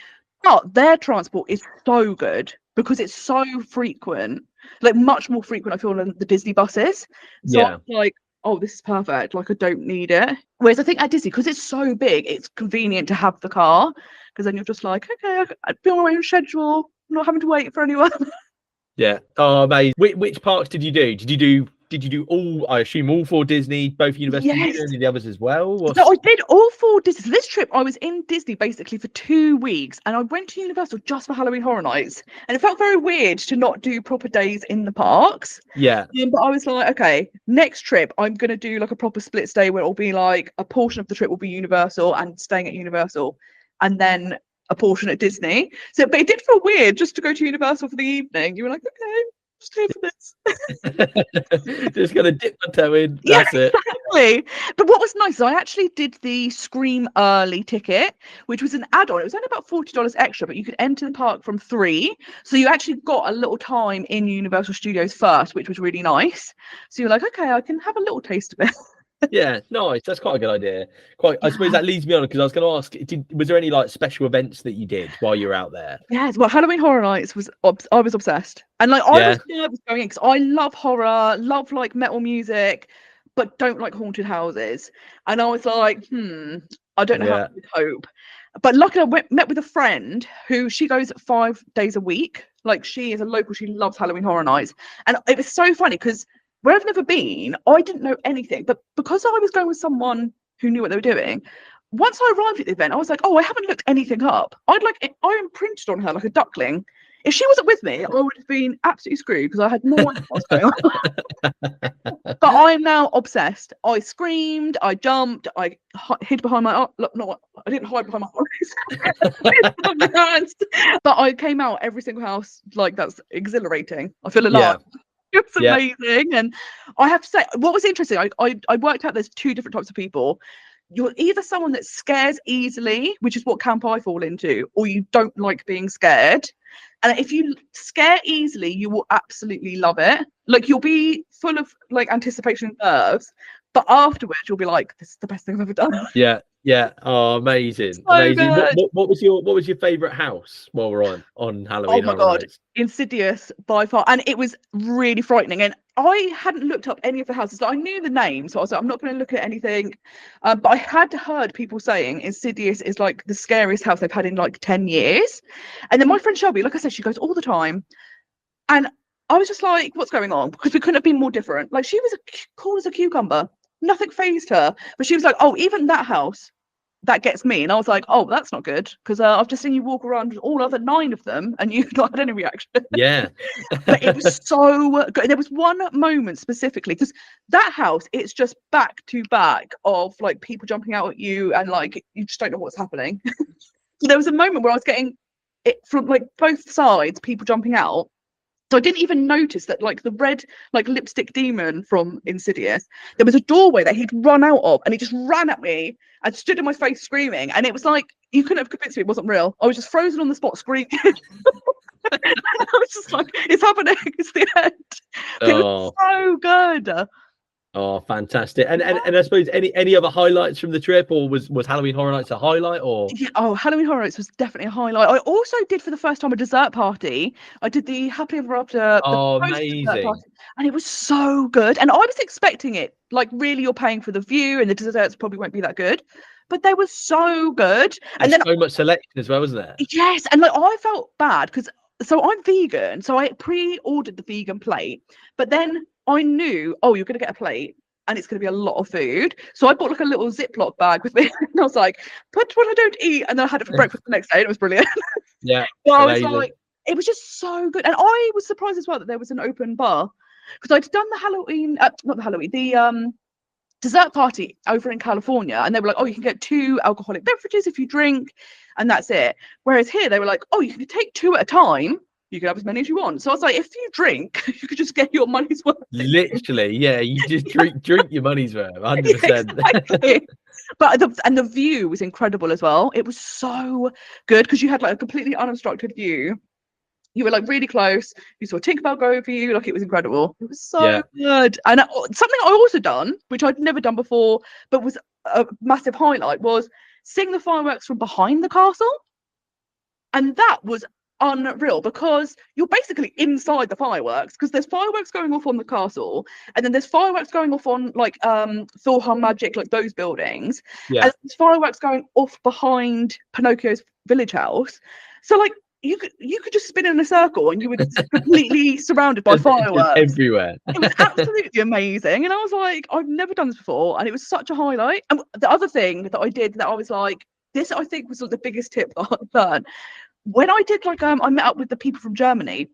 Speaker 2: But their transport is so good because it's so frequent, like much more frequent, I feel, than the Disney buses. So
Speaker 1: Yeah.
Speaker 2: I'm like, oh, this is perfect. Like I don't need it. Whereas I think at Disney, because it's so big, it's convenient to have the car because then you're just like, okay, I'd be on my own schedule, not having to wait for anyone.
Speaker 1: Yeah. Oh, amazing. Which parks did you do? Did you do all? I assume all 4 Disney, both Universal Studios,
Speaker 2: Yes.
Speaker 1: and the others as well.
Speaker 2: So I did all 4 Disney. So this trip, I was in Disney basically for 2 weeks, and I went to Universal just for Halloween Horror Nights, and it felt very weird to not do proper days in the parks.
Speaker 1: Yeah.
Speaker 2: But I was like, okay, next trip, I'm gonna do like a proper split stay where it'll be like a portion of the trip will be Universal and staying at Universal, and then a portion at Disney. So, but it did feel weird just to go to Universal for the evening. You were like, okay, just here for this.
Speaker 1: Just gonna dip my toe in.
Speaker 2: Yeah,
Speaker 1: That's it.
Speaker 2: exactly. But what was nice is I actually did the Scream Early ticket, which was an add-on. It was only about $40 extra, but you could enter the park from 3. So you actually got a little time in Universal Studios first, which was really nice. So you're like, okay, I can have a little taste of it.
Speaker 1: Yeah, nice. That's quite a good idea. I suppose that leads me on because I was going to ask, was there any like special events that you did while you were out there?
Speaker 2: Yes, well, Halloween Horror Nights was I was obsessed, and like I was nervous going in because I love horror, love like metal music, but don't like haunted houses. And I was like, I don't know how to cope. But luckily, I met with a friend who she goes 5 days a week. Like she is a local, she loves Halloween Horror Nights, and it was so funny because where I've never been, I didn't know anything, but because I was going with someone who knew what they were doing. Once I arrived at the event, I was like, oh, I haven't looked anything up. I imprinted on her like a duckling. If she wasn't with me, I would have been absolutely screwed because I had no idea what was going on. But I'm now obsessed. I screamed, I jumped, I hid behind my no, I didn't hide behind my eyes. But I came out every single house. Like that's exhilarating. I feel alive. Yeah. It's amazing. And I have to say, what was interesting, I worked out there's 2 different types of people. You're either someone that scares easily, which is what camp I fall into, or you don't like being scared. And if you scare easily, you will absolutely love it. Like you'll be full of like anticipation and nerves, but afterwards you'll be like, this is the best thing I've ever done.
Speaker 1: Yeah. Oh, amazing.
Speaker 2: So
Speaker 1: amazing.
Speaker 2: good.
Speaker 1: What was your favorite house while we're on Halloween?
Speaker 2: Oh my God, Insidious by far. And it was really frightening. And I hadn't looked up any of the houses. I knew the name, so I was like, I'm not going to look at anything. But I had heard people saying Insidious is like the scariest house they've had in like 10 years. And then my friend Shelby, like I said, she goes all the time. And I was just like, what's going on? Because we couldn't have been more different. Like she was cool as a cucumber. Nothing fazed her. But she was like, oh, even that house, that gets me. And I was like, oh, that's not good. Because I've just seen you walk around all other 9 of them and you've not had any reaction.
Speaker 1: Yeah.
Speaker 2: But it was so good. There was one moment specifically, because that house, it's just back to back of like people jumping out at you and like you just don't know what's happening. So there was a moment where I was getting it from like both sides, people jumping out. So I didn't even notice that like the red like lipstick demon from Insidious, there was a doorway that he'd run out of and he just ran at me and stood in my face screaming. And it was like, you couldn't have convinced me it wasn't real. I was just frozen on the spot screaming. I was just like, it's happening. It's the end. It was so good.
Speaker 1: Oh, fantastic. And I suppose any other highlights from the trip, or was Halloween Horror Nights a highlight? Or
Speaker 2: Halloween Horror Nights was definitely a highlight. I also did for the first time a dessert party. I did the Happily Ever After
Speaker 1: amazing
Speaker 2: party, and it was so good. And I was expecting it, like really you're paying for the view and the desserts probably won't be that good. But they were so good. And then
Speaker 1: so much selection as well, wasn't there?
Speaker 2: Yes, and like I felt bad because I'm vegan, so I pre-ordered the vegan plate, but then I knew, oh, you're going to get a plate and it's going to be a lot of food. So I bought like a little Ziploc bag with me and I was like, put what I don't eat. And then I had it for breakfast the next day and it was brilliant.
Speaker 1: Yeah.
Speaker 2: So I was like, it was just so good. And I was surprised as well that there was an open bar because I'd done the Halloween, not the Halloween, dessert party over in California, and they were like, oh, you can get 2 alcoholic beverages if you drink, and that's it. Whereas here they were like, oh, you can take 2 at a time, you can have as many as you want. So I was like, if you drink, you could just get your money's worth.
Speaker 1: Literally, yeah, you just drink your money's worth, 100%.
Speaker 2: Exactly. But the view was incredible as well. It was so good because you had like a completely unobstructed view. You were like really close. You saw Tinkerbell go over you. Like, it was incredible. It was so good. And something I also done, which I'd never done before, but was a massive highlight, was seeing the fireworks from behind the castle. And that was unreal because you're basically inside the fireworks, because there's fireworks going off on the castle, and then there's fireworks going off on like Thorham Magic, like those buildings.
Speaker 1: Yeah.
Speaker 2: And there's fireworks going off behind Pinocchio's village house. So like, you could just spin in a circle and you were just completely surrounded by fireworks
Speaker 1: everywhere.
Speaker 2: It was absolutely amazing. And I was like, I've never done this before, and it was such a highlight. And the other thing that I did that I was like, this I think was like the biggest tip that I learned when I did like I met up with the people from Germany.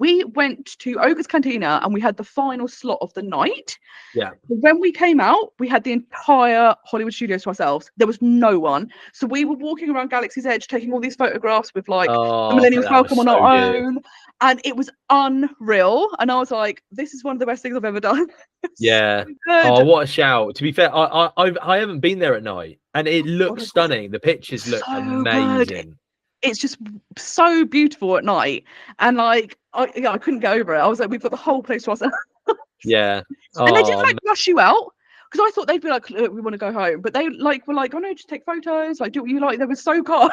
Speaker 2: We went to Ogre's Cantina and we had the final slot of the night.
Speaker 1: Yeah.
Speaker 2: When we came out, we had the entire Hollywood Studios to ourselves. There was no one. So we were walking around Galaxy's Edge, taking all these photographs with like the Millennials Welcome on our own. And it was unreal. And I was like, this is one of the best things I've ever done.
Speaker 1: Yeah.
Speaker 2: So
Speaker 1: what a shout. To be fair, I haven't been there at night, and it looks stunning. The pictures look amazing.
Speaker 2: Good. It's just so beautiful at night, and like I couldn't get over it. I was like, we've got the whole place to ourselves.
Speaker 1: Yeah.
Speaker 2: And they didn't like rush you out, because I thought they'd be like, look, we want to go home, but they like were like, oh no, just take photos, like do what you like. They were so kind.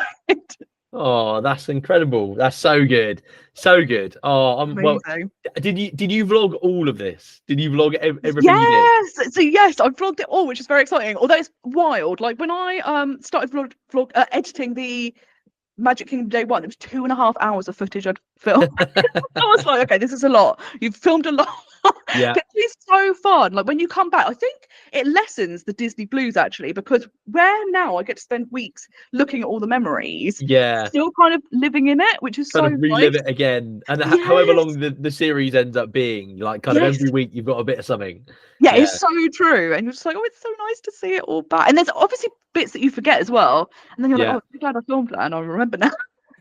Speaker 1: Oh, that's incredible. That's so good. So good. Oh, well, did you vlog all of this? Did you vlog everything you did?
Speaker 2: So yes, I vlogged it all, which is very exciting. Although it's wild. Like when I started editing the Magic Kingdom Day 1, it was 2.5 hours of footage I'd filmed. I was like, okay, this is a lot. You've filmed a lot.
Speaker 1: Yeah.
Speaker 2: But it's so fun. Like when you come back, I think it lessens the Disney blues actually, because where now I get to spend weeks looking at all the memories.
Speaker 1: Yeah.
Speaker 2: Still kind of living in it, which is
Speaker 1: kind
Speaker 2: so
Speaker 1: of relive
Speaker 2: nice.
Speaker 1: it again. And however long the series ends up being, like kind of every week you've got a bit of something.
Speaker 2: Yeah, it's so true. And you're just like, oh, it's so nice to see it all back. And there's obviously bits that you forget as well. And then you're like, oh, I'm glad I filmed that and I remember now.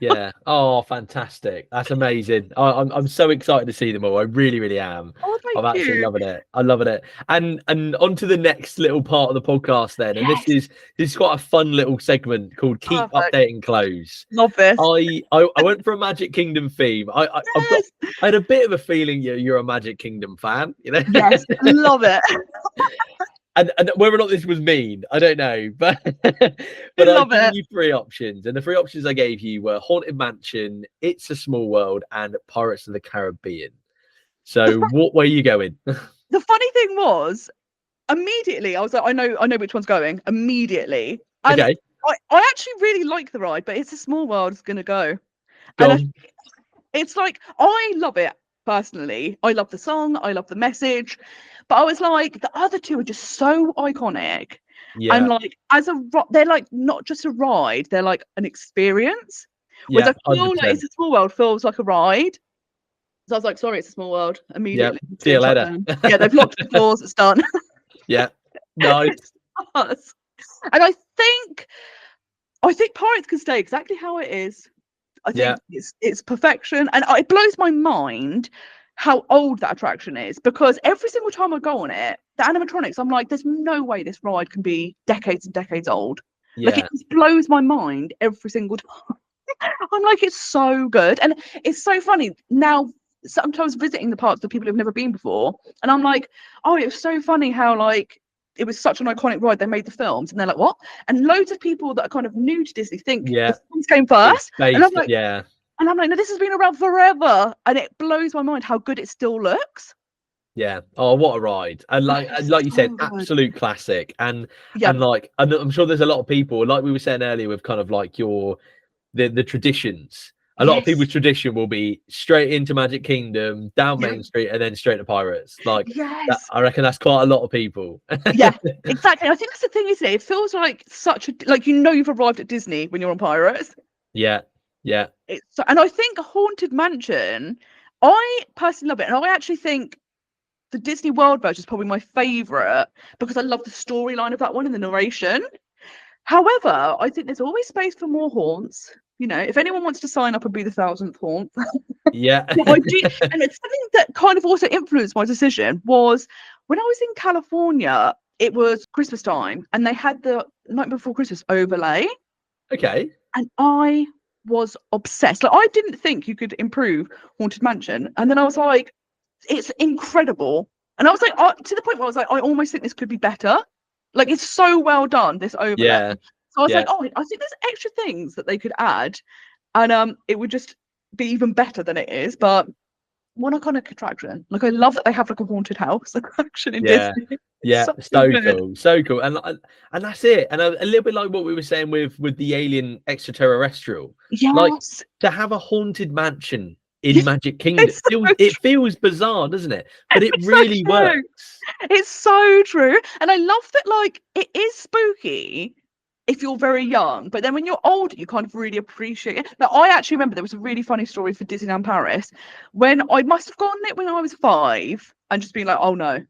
Speaker 1: Yeah. Oh, fantastic. That's amazing. I'm so excited to see them all. I really, really am.
Speaker 2: Oh,
Speaker 1: I'm absolutely loving it. I'm loving it. And on to the next little part of the podcast then. And this is quite a fun little segment called Keep Updating Clothes.
Speaker 2: Love this.
Speaker 1: I went for a Magic Kingdom theme. I had a bit of a feeling you're a Magic Kingdom fan, you know?
Speaker 2: Yes, love it.
Speaker 1: And whether or not this was mean, I don't know, but I gave you 3 options, and the 3 options I gave you were Haunted Mansion, It's a Small World, and Pirates of the Caribbean. So what way are you going?
Speaker 2: The funny thing was, immediately I was like, I know which one's going immediately. And
Speaker 1: okay.
Speaker 2: I actually really like the ride, but It's a Small World is gonna go. And it's like, I love it personally. I love the song, I love the message. But I was like, the other 2 are just so iconic. Yeah. And like, they're like not just a ride, they're like an experience. Whereas I feel like It's a Small World feels like a ride. So I was like, sorry, It's a Small World. Immediately.
Speaker 1: Yep. See you later.
Speaker 2: Yeah, they've locked the doors, it's done.
Speaker 1: Yeah. Nice.
Speaker 2: And I think Pirates can stay exactly how it is. I think it's perfection. And it blows my mind how old that attraction is, because every single time I go on it, the animatronics, I'm like, there's no way this ride can be decades and decades old. Like, it just blows my mind every single time. I'm like, it's so good. And it's so funny now, sometimes visiting the parks with people who've never been before, and I'm like, oh, it was so funny how like it was such an iconic ride, they made the films, and they're like, what? And loads of people that are kind of new to Disney think the films came first. And I'm like, and I'm like, no, this has been around forever. And it blows my mind how good it still looks.
Speaker 1: Yeah. Oh, what a ride. And like you said, absolute classic. And like, and I'm sure there's a lot of people, like we were saying earlier, with kind of like the traditions. A lot of people's tradition will be straight into Magic Kingdom, down Main Street, and then straight to Pirates. Like, I reckon that's quite a lot of people.
Speaker 2: Yeah, exactly. I think that's the thing, isn't it? It feels like you've arrived at Disney when you're on Pirates.
Speaker 1: Yeah. Yeah.
Speaker 2: And I think Haunted Mansion, I personally love it. And I actually think the Disney World version is probably my favourite because I love the storyline of that one and the narration. However, I think there's always space for more haunts. You know, if anyone wants to sign up and be the 1,000th haunt,
Speaker 1: Yeah.
Speaker 2: I do. And it's something that kind of also influenced my decision was when I was in California, it was Christmas time and they had the Night Before Christmas overlay.
Speaker 1: Okay.
Speaker 2: And I was obsessed. Like, I didn't think you could improve Haunted Mansion. And then I was like, it's incredible. And I was like, to the point where I was like, I almost think this could be better. Like, it's so well done, this overlay.
Speaker 1: Yeah.
Speaker 2: So I was like, oh, I think there's extra things that they could add. And it would just be even better than it is. But what a kind of attraction. Like, I love that they have like a haunted house attraction in Disney.
Speaker 1: Yeah,
Speaker 2: so
Speaker 1: cool, so cool, and that's it. And a little bit like what we were saying with the alien extraterrestrial.
Speaker 2: Yes.
Speaker 1: Like, to have a haunted mansion in Magic Kingdom, it feels bizarre, doesn't it? But it really works.
Speaker 2: It's so true, and I love that. Like, it is spooky if you're very young, but then when you're older, you kind of really appreciate it. Now, I actually remember there was a really funny story for Disneyland Paris when I must have gone it when I was 5 and just being like, oh no.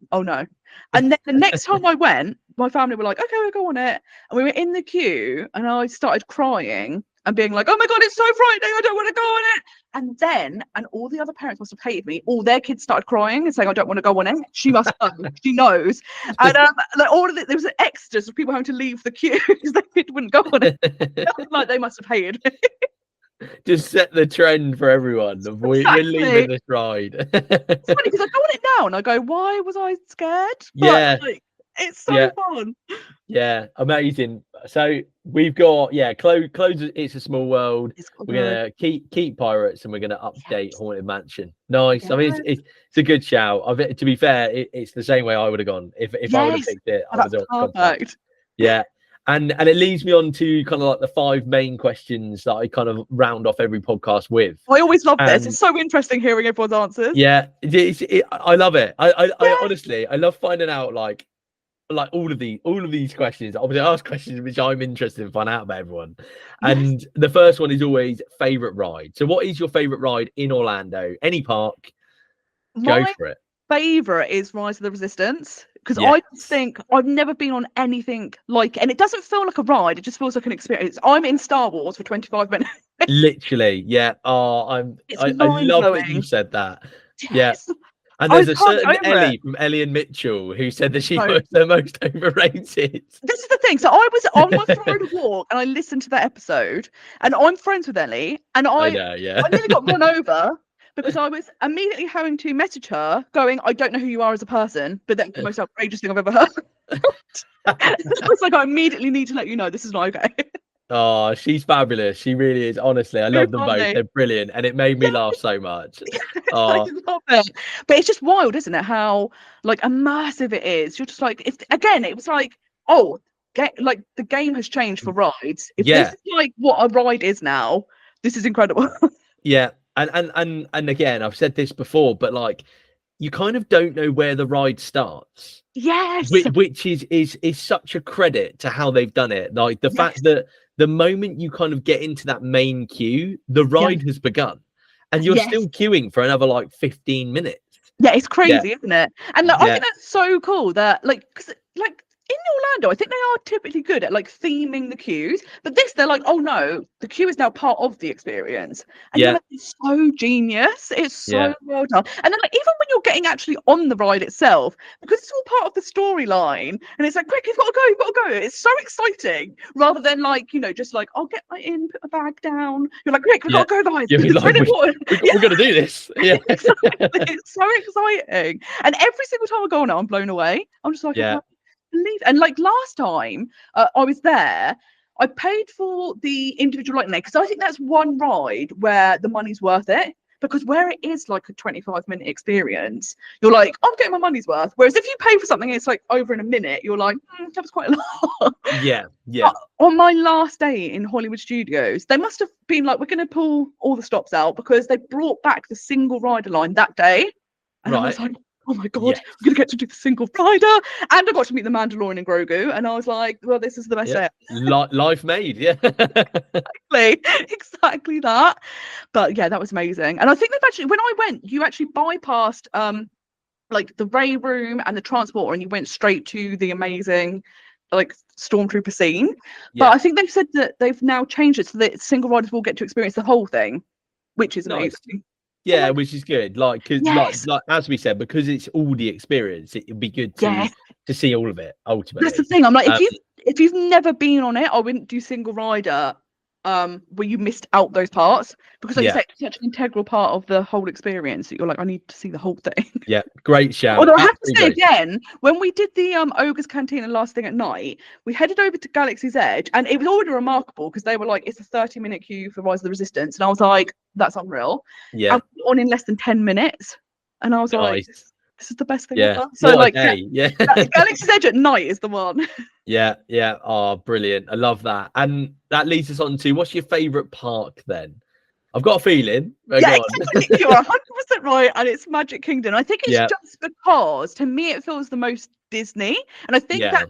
Speaker 2: And then the next time I went, my family were like, okay, we'll go on it. And we were in the queue and I started crying and being like, oh my God, it's so frightening. I don't want to go on it. And all the other parents must have hated me. All their kids started crying and saying, I don't want to go on it. She must know. She knows. And like all of it, there was extras of people having to leave the queue because they wouldn't go on it. Like, they must have hated me.
Speaker 1: Just set the trend for everyone. We're leaving this ride.
Speaker 2: It's funny because I go on it now and I go, why was I scared?
Speaker 1: But,
Speaker 2: like, it's so fun.
Speaker 1: Yeah, amazing. So we've got close. It's a Small World. We're gonna keep Pirates, and we're gonna update Haunted Mansion. Nice. I mean, it's a good shout. To be fair, it's the same way I would have gone if I would have picked it. I would have perfect. Yeah. And it leads me on to kind of like the 5 main questions that I kind of round off every podcast with.
Speaker 2: I always love this. It's so interesting hearing everyone's answers.
Speaker 1: Yeah, I love it. I honestly, I love finding out like all of these questions. Obviously, I ask questions which I'm interested in finding out about everyone. And the first one is always favorite ride. So, what is your favorite ride in Orlando? Any park? Go for it.
Speaker 2: Favorite is Rise of the Resistance. Because I think I've never been on anything like it. And it doesn't feel like a ride. It just feels like an experience. I'm in Star Wars for 25 minutes.
Speaker 1: Literally, yeah. Oh, I love that you said that.
Speaker 2: Yes.
Speaker 1: Yeah. And there's a certain Ellie from Ellie and Mitchell who said that she was the most overrated.
Speaker 2: This is the thing. So I was on my Florida walk and I listened to that episode. And I'm friends with Ellie. And I nearly got run over. Because I was immediately having to message her going, I don't know who you are as a person, but that's the most outrageous thing I've ever heard. I was like, I immediately need to let you know this is not okay.
Speaker 1: Oh, she's fabulous. She really is. Honestly, I love them both. They're brilliant. And it made me laugh so much.
Speaker 2: I love it. But it's just wild, isn't it? How like immersive it is. You're just like, it was like, oh, like the game has changed for rides. If this is like what a ride is now, this is incredible.
Speaker 1: Yeah. And again, I've said this before, but like, you kind of don't know where the ride starts.
Speaker 2: Yes.
Speaker 1: Which is such a credit to how they've done it. Like the fact that the moment you kind of get into that main queue, the ride has begun, and you're still queuing for another like 15 minutes.
Speaker 2: Yeah, it's crazy, isn't it? And like, I think that's so cool that like, because like in Orlando, I think they are typically good at like theming the queues, but they're like, oh no, the queue is now part of the experience. And you're like, it's so genius. It's so well done. And then like, even when you're getting actually on the ride itself, because it's all part of the storyline, and it's like, quick, you've got to go. It's so exciting, rather than like, you know, just like, I'll get in, put a bag down. You're like, quick, we've got to go, guys. It's really important.
Speaker 1: We're going to do this. Yeah.
Speaker 2: Exactly. It's so exciting. And every single time I go on it, I'm blown away. I'm just like, and like last time I was there, I paid for the individual lightning because I think that's one ride where the money's worth it, because where it is like a 25-minute experience, you're like, I'm getting my money's worth. Whereas if you pay for something, it's like over in a minute, you're like, that was quite a lot.
Speaker 1: Yeah.
Speaker 2: But on my last day in Hollywood Studios, they must have been like, we're going to pull all the stops out because they brought back the single rider line that day. And I was like, oh my God, we're going to get to do the single rider. And I got to meet the Mandalorian and Grogu. And I was like, well, this is the best day.
Speaker 1: Life made,
Speaker 2: Exactly that. But yeah, that was amazing. And I think they've actually, when I went, you actually bypassed like the Ray Room and the transporter, and you went straight to the amazing like stormtrooper scene. But I think they've said that they've now changed it so that single riders will get to experience the whole thing, which is
Speaker 1: Nice.
Speaker 2: amazing.
Speaker 1: Yeah, which is good. Like, cause
Speaker 2: Yes.
Speaker 1: like as we said, because it's all the experience, it'd be good
Speaker 2: Yes.
Speaker 1: to see all of it ultimately.
Speaker 2: That's the thing. I'm like, if you've never been on it, I wouldn't do single rider where you missed out those parts, because like you say, it's such an integral part of the whole experience that you're like, I need to see the whole thing.
Speaker 1: Yeah, great shout.
Speaker 2: Although I have to say again, when we did the Ogre's Cantina last thing at night, we headed over to Galaxy's Edge, and it was already remarkable because they were like, it's a 30-minute queue for Rise of the Resistance, and I was like, that's unreal.
Speaker 1: Yeah.
Speaker 2: And we were on in less than 10 minutes, and I was like, this is the best thing ever.
Speaker 1: So what like, yeah,
Speaker 2: Galaxy's Edge at night is the one.
Speaker 1: Yeah. Oh, brilliant! I love that, and that leads us on to what's your favourite park then? I've got a feeling.
Speaker 2: Yeah, exactly. You're 100% right, and it's Magic Kingdom. I think it's just because to me it feels the most Disney, and I think that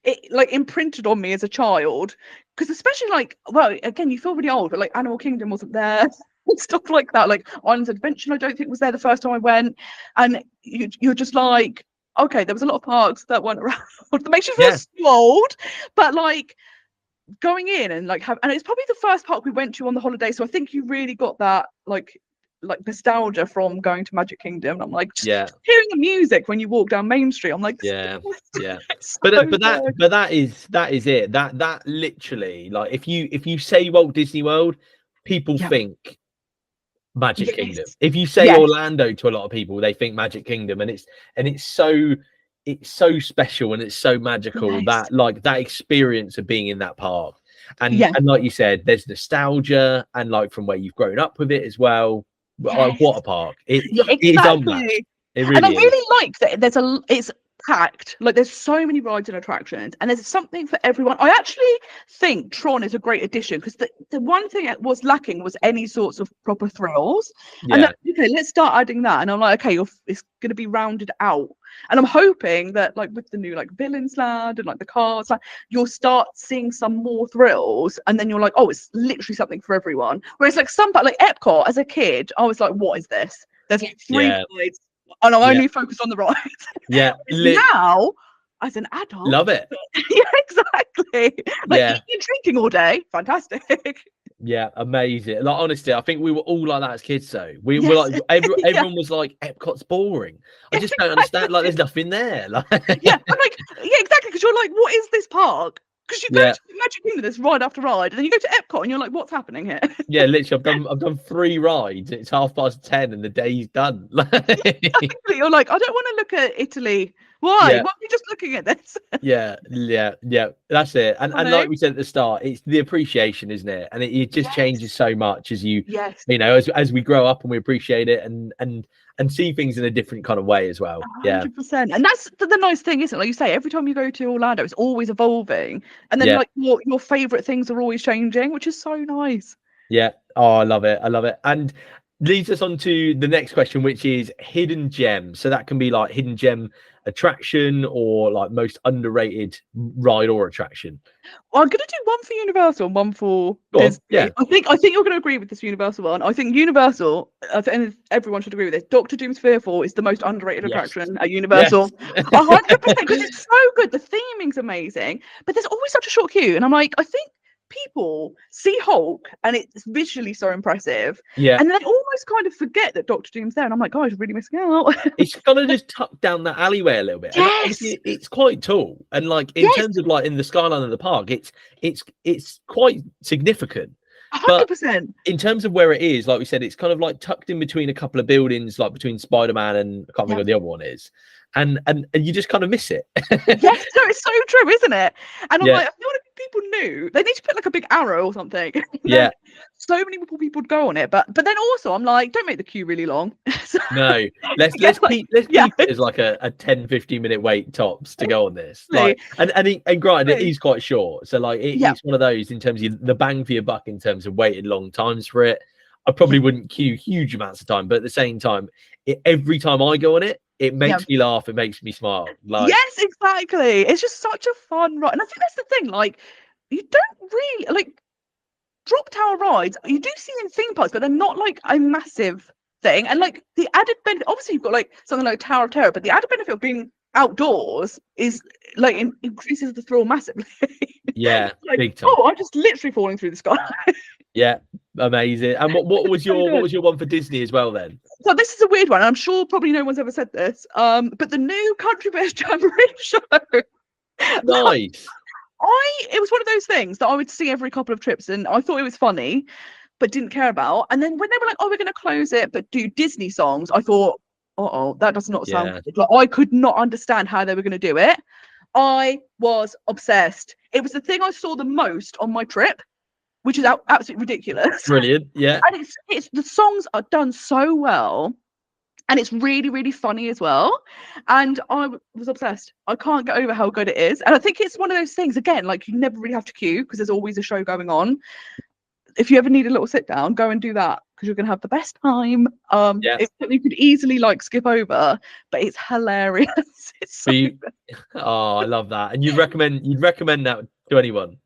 Speaker 2: it like imprinted on me as a child, because especially like, well, again, you feel really old, but like Animal Kingdom wasn't there. And stuff like that, like Islands Adventure, I don't think was there the first time I went, and you're just like, okay, there was a lot of parks that weren't around. That makes you feel so old, but like going in and like and it's probably the first park we went to on the holiday, so I think you really got that like nostalgia from going to Magic Kingdom. And I'm like, just hearing the music when you walk down Main Street, I'm like,
Speaker 1: but that is it. That literally, like, if you say Walt Disney World, people think Magic Kingdom. If you say Orlando to a lot of people, they think Magic Kingdom, and it's so special and it's so magical that like that experience of being in that park, and like you said, there's nostalgia, and like from where you've grown up with it as well. Like, what a park! It's unmatched. It really
Speaker 2: and I
Speaker 1: is.
Speaker 2: really like that it's packed. Like, there's so many rides and attractions, and there's something for everyone. I actually think Tron is a great addition, because the one thing that was lacking was any sorts of proper thrills. And okay, let's start adding that. And I'm like, okay, it's going to be rounded out. And I'm hoping that like with the new like Villains Land and like the cars, like, you'll start seeing some more thrills, and then you're like, oh, it's literally something for everyone. Whereas like like Epcot, as a kid, I was like, what is this? There's like 3 rides, and I'm only focused on the rides. Now, as an adult,
Speaker 1: love it.
Speaker 2: Exactly. Like, eating and drinking all day, fantastic.
Speaker 1: Yeah, amazing. Like, honestly, I think we were all like that as kids. So we were like, everyone was like, Epcot's boring. I just don't understand. Like, there's nothing there. Like,
Speaker 2: I'm like, exactly. Because you're like, what is this park? Because you go to Magic Kingdom, there's ride after ride, and then you go to Epcot, and you're like, what's happening here?
Speaker 1: Yeah, literally, I've done 3 rides. It's 10:30, and the day's done.
Speaker 2: Exactly. You're like, I don't want to look at Italy. Why? Why are you just looking at this?
Speaker 1: Yeah. That's it. And like we said at the start, it's the appreciation, isn't it? And it just changes so much as you know, as we grow up and we appreciate it and see things in a different kind of way as well.
Speaker 2: 100%. And that's the nice thing, isn't it? Like you say, every time you go to Orlando, it's always evolving, and then like your favorite things are always changing, which is so nice.
Speaker 1: Oh, I love it. And leads us on to the next question, which is hidden gem. So that can be like hidden gem attraction, or like most underrated ride or attraction.
Speaker 2: Well, I'm gonna do one for Universal and one for Disney. I think you're gonna agree with this Universal one. I think Universal, and everyone should agree with this, Doctor Doom's Fearful is the most underrated attraction at Universal. 100%, because it's so good. The theming's amazing, but there's always such a short queue, and I'm like, I think people see Hulk and it's visually so impressive, and then they almost kind of forget that Doctor Doom's there, and I'm like, guys, you're really missing out.
Speaker 1: It's kind of just tucked down that alleyway a little bit. And obviously it's quite tall, and like in terms of like in the skyline of the park, it's quite significant.
Speaker 2: 100%.
Speaker 1: In terms of where it is, like we said, it's kind of like tucked in between a couple of buildings, like between Spider-Man and I can't remember what the other one is. And you just kind of miss it.
Speaker 2: Yes, no, it's so true, isn't it? And I'm like, I feel like if people knew, they need to put like a big arrow or something. So many people would go on it, but then also I'm like, don't make the queue really long.
Speaker 1: No, let's keep it as like a 10-15 minute wait tops to go on this. Like, and granted, it is quite short, so like it's one of those in terms of the bang for your buck in terms of waiting long times for it. I probably wouldn't queue huge amounts of time, but at the same time, every time I go on it, it makes me laugh. It makes me smile. Like,
Speaker 2: yes, exactly. It's just such a fun ride, and I think that's the thing. Like, you don't really like drop tower rides. You do see in theme parks, but they're not like a massive thing. And like the added benefit, obviously you've got like something like Tower of Terror, but the added benefit of being outdoors is like increases the thrill massively.
Speaker 1: Yeah,
Speaker 2: like,
Speaker 1: big time.
Speaker 2: oh, I'm just literally falling through the sky.
Speaker 1: Yeah, amazing. And what was your one for Disney as well then?
Speaker 2: So this is a weird one. I'm sure probably no one's ever said this. But the new Country Bears Jamboree show.
Speaker 1: Nice.
Speaker 2: It was one of those things that I would see every couple of trips, and I thought it was funny, but didn't care about. And then when they were like, "Oh, we're going to close it, but do Disney songs," I thought, "Oh, that does not sound good." Like, I could not understand how they were going to do it. I was obsessed. It was the thing I saw the most on my trip, which is absolutely ridiculous.
Speaker 1: Brilliant, yeah.
Speaker 2: And it's the songs are done so well, and it's really, really funny as well. And I was obsessed. I can't get over how good it is. And I think it's one of those things, again, like you never really have to queue because there's always a show going on. If you ever need a little sit down, go and do that because you're going to have the best time. It's something you could easily like skip over, but it's hilarious. It's so good.
Speaker 1: Oh, I love that. And you'd recommend that to anyone?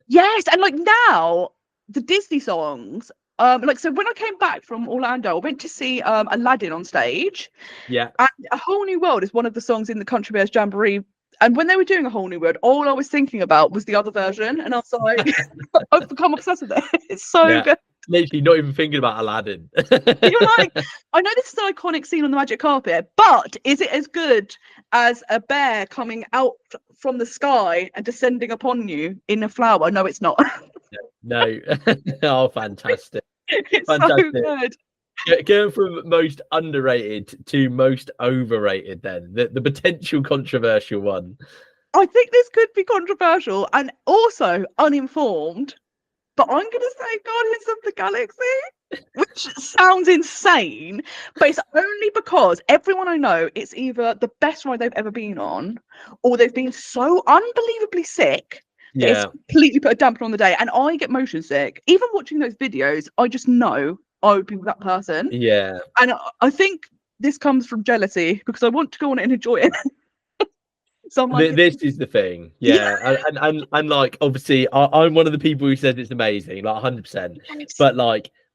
Speaker 1: Yes,
Speaker 2: and like now the Disney songs, like so when I came back from Orlando, I went to see Aladdin on stage.
Speaker 1: Yeah.
Speaker 2: And A Whole New World is one of the songs in the Country Bears Jamboree. And when they were doing A Whole New World, all I was thinking about was the other version. And I was like, I've become obsessed with it. It's so good.
Speaker 1: Literally not even thinking about Aladdin.
Speaker 2: You're like, I know this is an iconic scene on the magic carpet, but is it as good as a bear coming out from the sky and descending upon you in a flower? No, it's not.
Speaker 1: No. Oh, fantastic.
Speaker 2: It's fantastic. So good.
Speaker 1: Going from most underrated to most overrated, then the potential controversial one.
Speaker 2: I think this could be controversial and also uninformed, but I'm going to say Guardians of the Galaxy, which sounds insane, but it's only because everyone I know, it's either the best ride they've ever been on, or they've been so unbelievably sick that it's completely put a damper on the day. And I get motion sick. Even watching those videos, I just know I would be that person.
Speaker 1: Yeah.
Speaker 2: And I think this comes from jealousy because I want to go on it and enjoy it. So I'm like,
Speaker 1: this is the thing. Yeah. And like, obviously I'm one of the people who says it's amazing, like 100%.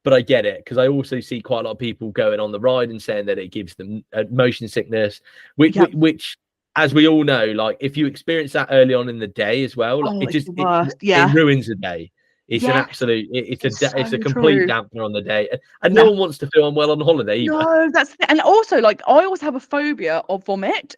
Speaker 1: But I get it because I also see quite a lot of people going on the ride and saying that it gives them motion sickness, which as we all know, like if you experience that early on in the day as well, like it ruins the day. It's an absolute, it's a complete dampener on the day, and no one wants to feel unwell on holiday either.
Speaker 2: No, that's and also like I always have a phobia of vomit.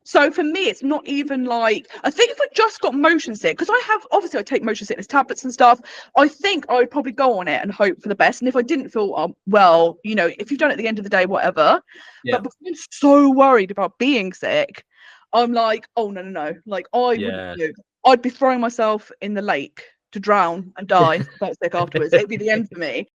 Speaker 2: So for me, it's not even like, I think if I just got motion sick, because I take motion sickness tablets and stuff, I think I would probably go on it and hope for the best. And if I didn't feel well, you know, if you've done it at the end of the day, whatever. Yeah. But because I'm so worried about being sick, I'm like, oh, no. Like I'd be throwing myself in the lake to drown and die if I got sick afterwards. It'd be the end for me.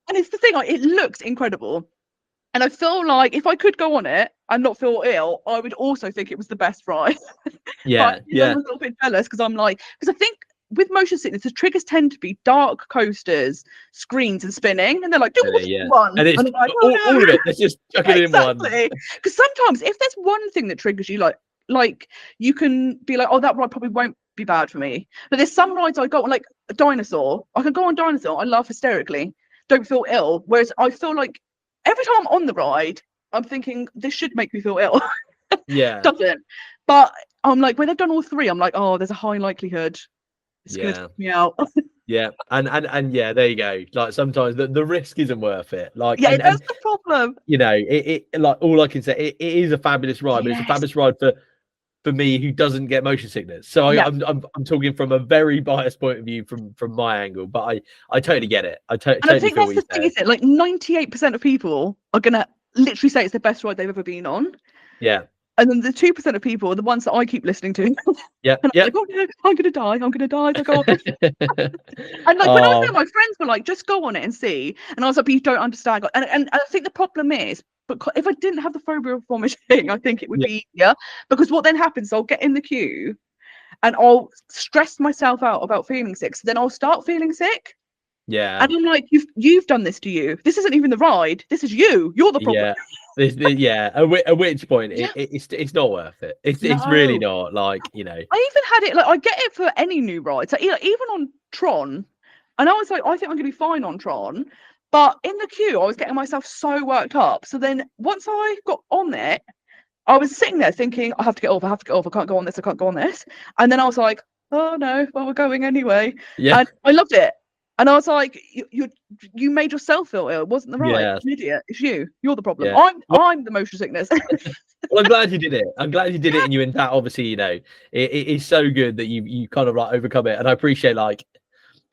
Speaker 2: And it's the thing, like, it looks incredible. And I feel like if I could go on it and not feel ill, I would also think it was the best ride.
Speaker 1: Yeah,
Speaker 2: I'm a little bit jealous because I think with motion sickness, the triggers tend to be dark coasters, screens, and spinning. And they're like, do one.
Speaker 1: And it's
Speaker 2: I'm like,
Speaker 1: all of it. Let's just chuck it in one.
Speaker 2: Because sometimes if there's one thing that triggers you, like you can be like, oh, that ride probably won't be bad for me. But there's some rides I go on, like a dinosaur. I can go on dinosaur. I laugh hysterically. Don't feel ill. Whereas I feel like every time I'm on the ride, I'm thinking this should make me feel ill.
Speaker 1: Yeah.
Speaker 2: Doesn't. But I'm like, when they've done all three, I'm like, oh, there's a high likelihood it's gonna take me out.
Speaker 1: Yeah. And yeah, there you go. Like sometimes the risk isn't worth it. Like
Speaker 2: that's the problem.
Speaker 1: You know, it like all I can say, it is a fabulous ride, but it's a fabulous ride for me who doesn't get motion sickness. So I'm talking from a very biased point of view from my angle, but I totally get it. I totally
Speaker 2: think
Speaker 1: feel
Speaker 2: that's the thing, isn't it? Like 98% of people are gonna literally say it's the best ride they've ever been on.
Speaker 1: Yeah.
Speaker 2: And then the 2% of people are the ones that I keep listening to.
Speaker 1: Yeah.
Speaker 2: And I'm like, oh no, I'm gonna die. So go on. And like when I was there, my friends were like, just go on it and see. And I was like, but you don't understand. And I think the problem is, but if I didn't have the phobia of vomiting, I think it would be easier. Because what then happens, I'll get in the queue and I'll stress myself out about feeling sick. So then I'll start feeling sick.
Speaker 1: Yeah.
Speaker 2: And I'm like, you've done this to you. This isn't even the ride. This is you. You're the problem.
Speaker 1: Yeah. At which point
Speaker 2: Yeah.
Speaker 1: it's not worth it. It's really
Speaker 2: No.
Speaker 1: not. Like, you know.
Speaker 2: I even had it, like, I get it for any new ride. So even on Tron, and I was like, I think I'm gonna be fine on Tron. But in the queue, I was getting myself so worked up. So then once I got on it, I was sitting there thinking, I have to get off, I have to get off, I can't go on this, I can't go on this. And then I was like, oh no, well, we're going anyway.
Speaker 1: Yeah.
Speaker 2: And I loved it. And I was like, you made yourself feel ill. It wasn't the ride.
Speaker 1: Yeah.
Speaker 2: You're an idiot. It's you. You're the problem.
Speaker 1: Yeah.
Speaker 2: I'm the motion sickness.
Speaker 1: Well, I'm glad you did it. I'm glad you did it, and you in that. Obviously, you know, it is so good that you kind of like overcome it. And I appreciate, like,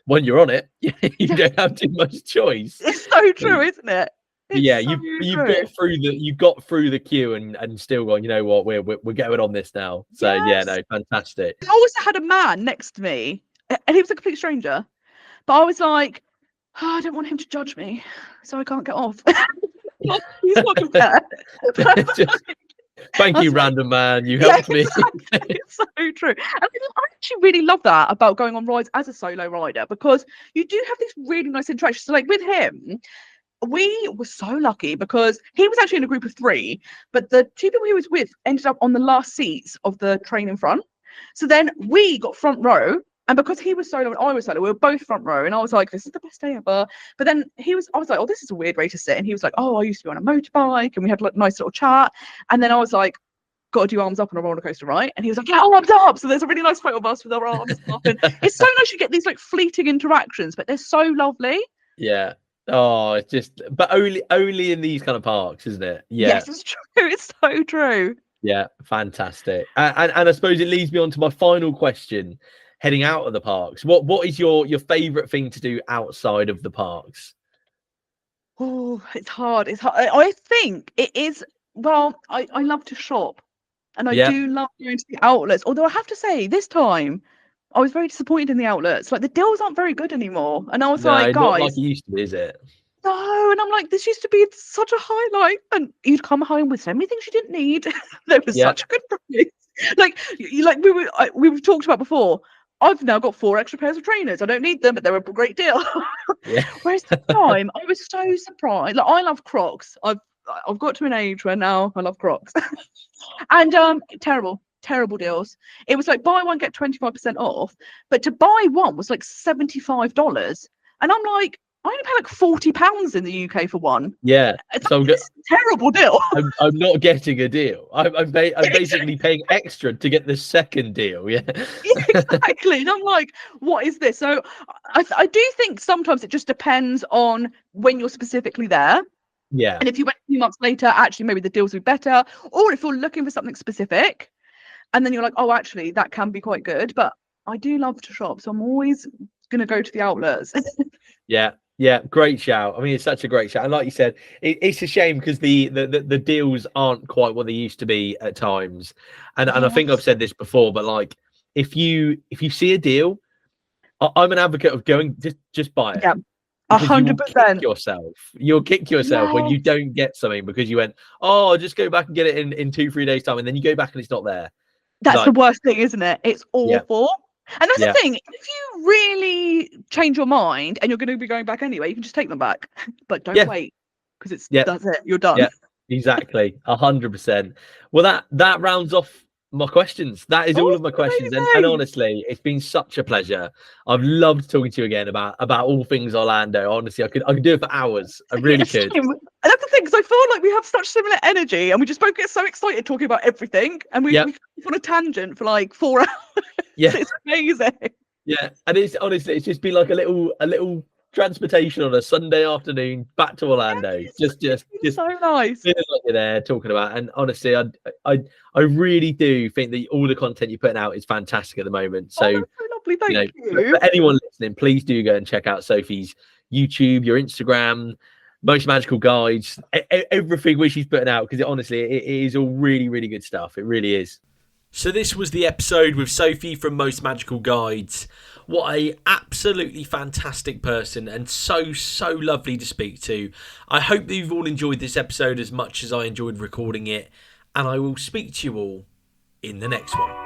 Speaker 1: when you're on it, you don't have too much choice.
Speaker 2: It's so true, isn't it?
Speaker 1: Yeah, you've got through the queue and still gone, you know what, we're going on this now. So yeah, no, fantastic.
Speaker 2: I also had a man next to me, and he was a complete stranger, but I was like, oh, I don't want him to judge me, so I can't get off. He's not gonna care.
Speaker 1: Thank you, random man. You helped me.
Speaker 2: Exactly. It's so true. And I actually really love that about going on rides as a solo rider, because you do have these really nice interactions. So like with him, we were so lucky because he was actually in a group of 3, but the 2 people he was with ended up on the last seats of the train in front. So then we got front row, and because he was solo and I was solo, we were both front row, and I was like, this is the best day ever. But then I was like, oh, this is a weird way to sit. And he was like, oh, I used to be on a motorbike, and we had like a nice little chat. And then I was like, got to do arms up on a roller coaster, right? And he was like, yeah, arms up. So there's a really nice photo of us with our arms up. And it's so nice you get these like fleeting interactions, but they're so lovely.
Speaker 1: Yeah. Oh, it's just, but only in these kind of parks, isn't it? Yeah.
Speaker 2: Yes, it's true. It's so true.
Speaker 1: Yeah, fantastic. And I suppose it leads me on to my final question. Heading out of the parks, what is your favorite thing to do outside of the parks?
Speaker 2: Oh, it's hard. It's hard. I think it is. Well, I love to shop, and I do love going to the outlets. Although I have to say, this time I was very disappointed in the outlets. Like, the deals aren't very good anymore. And I was like,
Speaker 1: not
Speaker 2: guys,
Speaker 1: like it used to be, is it?
Speaker 2: No. And I'm like, this used to be such a highlight. And you'd come home with so many things you didn't need. There was such a good price. Like we've talked about before. I've now got 4 extra pairs of trainers. I don't need them, but they're a great deal. Whereas this time, I was so surprised. Like, I love Crocs. I've got to an age where now I love Crocs. And terrible deals. It was like buy one get 25% off, but to buy one was like $75. And I'm like, I only pay like £40 in the UK for one.
Speaker 1: Yeah,
Speaker 2: so it's a terrible deal.
Speaker 1: I'm not getting a deal. I'm basically paying extra to get the second deal. Yeah,
Speaker 2: exactly. And I'm like, what is this? So I do think sometimes it just depends on when you're specifically there.
Speaker 1: Yeah.
Speaker 2: And if you went a few months later, actually maybe the deals will be better. Or if you're looking for something specific, and then you're like, oh, actually that can be quite good. But I do love to shop, so I'm always gonna go to the outlets.
Speaker 1: Yeah, great shout. I mean, it's such a great shout. And like you said, it's a shame because the deals aren't quite what they used to be at times. And I think I've said this before, but like if you see a deal, I'm an advocate of going just buy it.
Speaker 2: Yeah,
Speaker 1: 100%. You'll kick yourself when you don't get something because you went, oh, I'll just go back and get it in 2-3 days time, and then you go back and it's not there.
Speaker 2: That's the worst thing, isn't it? It's awful. Yeah. And that's the thing, if you really change your mind and you're going to be going back anyway, you can just take them back. But don't wait, because that's it, you're done.
Speaker 1: Yeah, exactly, 100%. Well, that rounds off my questions. That is all of my questions. And honestly, it's been such a pleasure. I've loved talking to you again about all things Orlando. Honestly, I could do it for hours. I really could.
Speaker 2: And that's the thing, because I feel like we have such similar energy, and we just both get so excited talking about everything, and we on a tangent for like 4 hours.
Speaker 1: Yeah,
Speaker 2: it's amazing.
Speaker 1: Yeah, and it's honestly, it's just been like a little transportation on a Sunday afternoon back to Orlando. Just
Speaker 2: so nice.
Speaker 1: Feeling like you're there talking about. And honestly, I really do think that all the content you're putting out is fantastic at the moment. So,
Speaker 2: that's so lovely. Thank you.
Speaker 1: For anyone listening, please do go and check out Sophie's YouTube, your Instagram, Most Magical Guides, everything which she's putting out, because honestly, it is all really, really good stuff. It really is. So this was the episode with Sophie from Most Magical Guides. What a absolutely fantastic person, and so lovely to speak to. I hope that you've all enjoyed this episode as much as I enjoyed recording it, and I will speak to you all in the next one.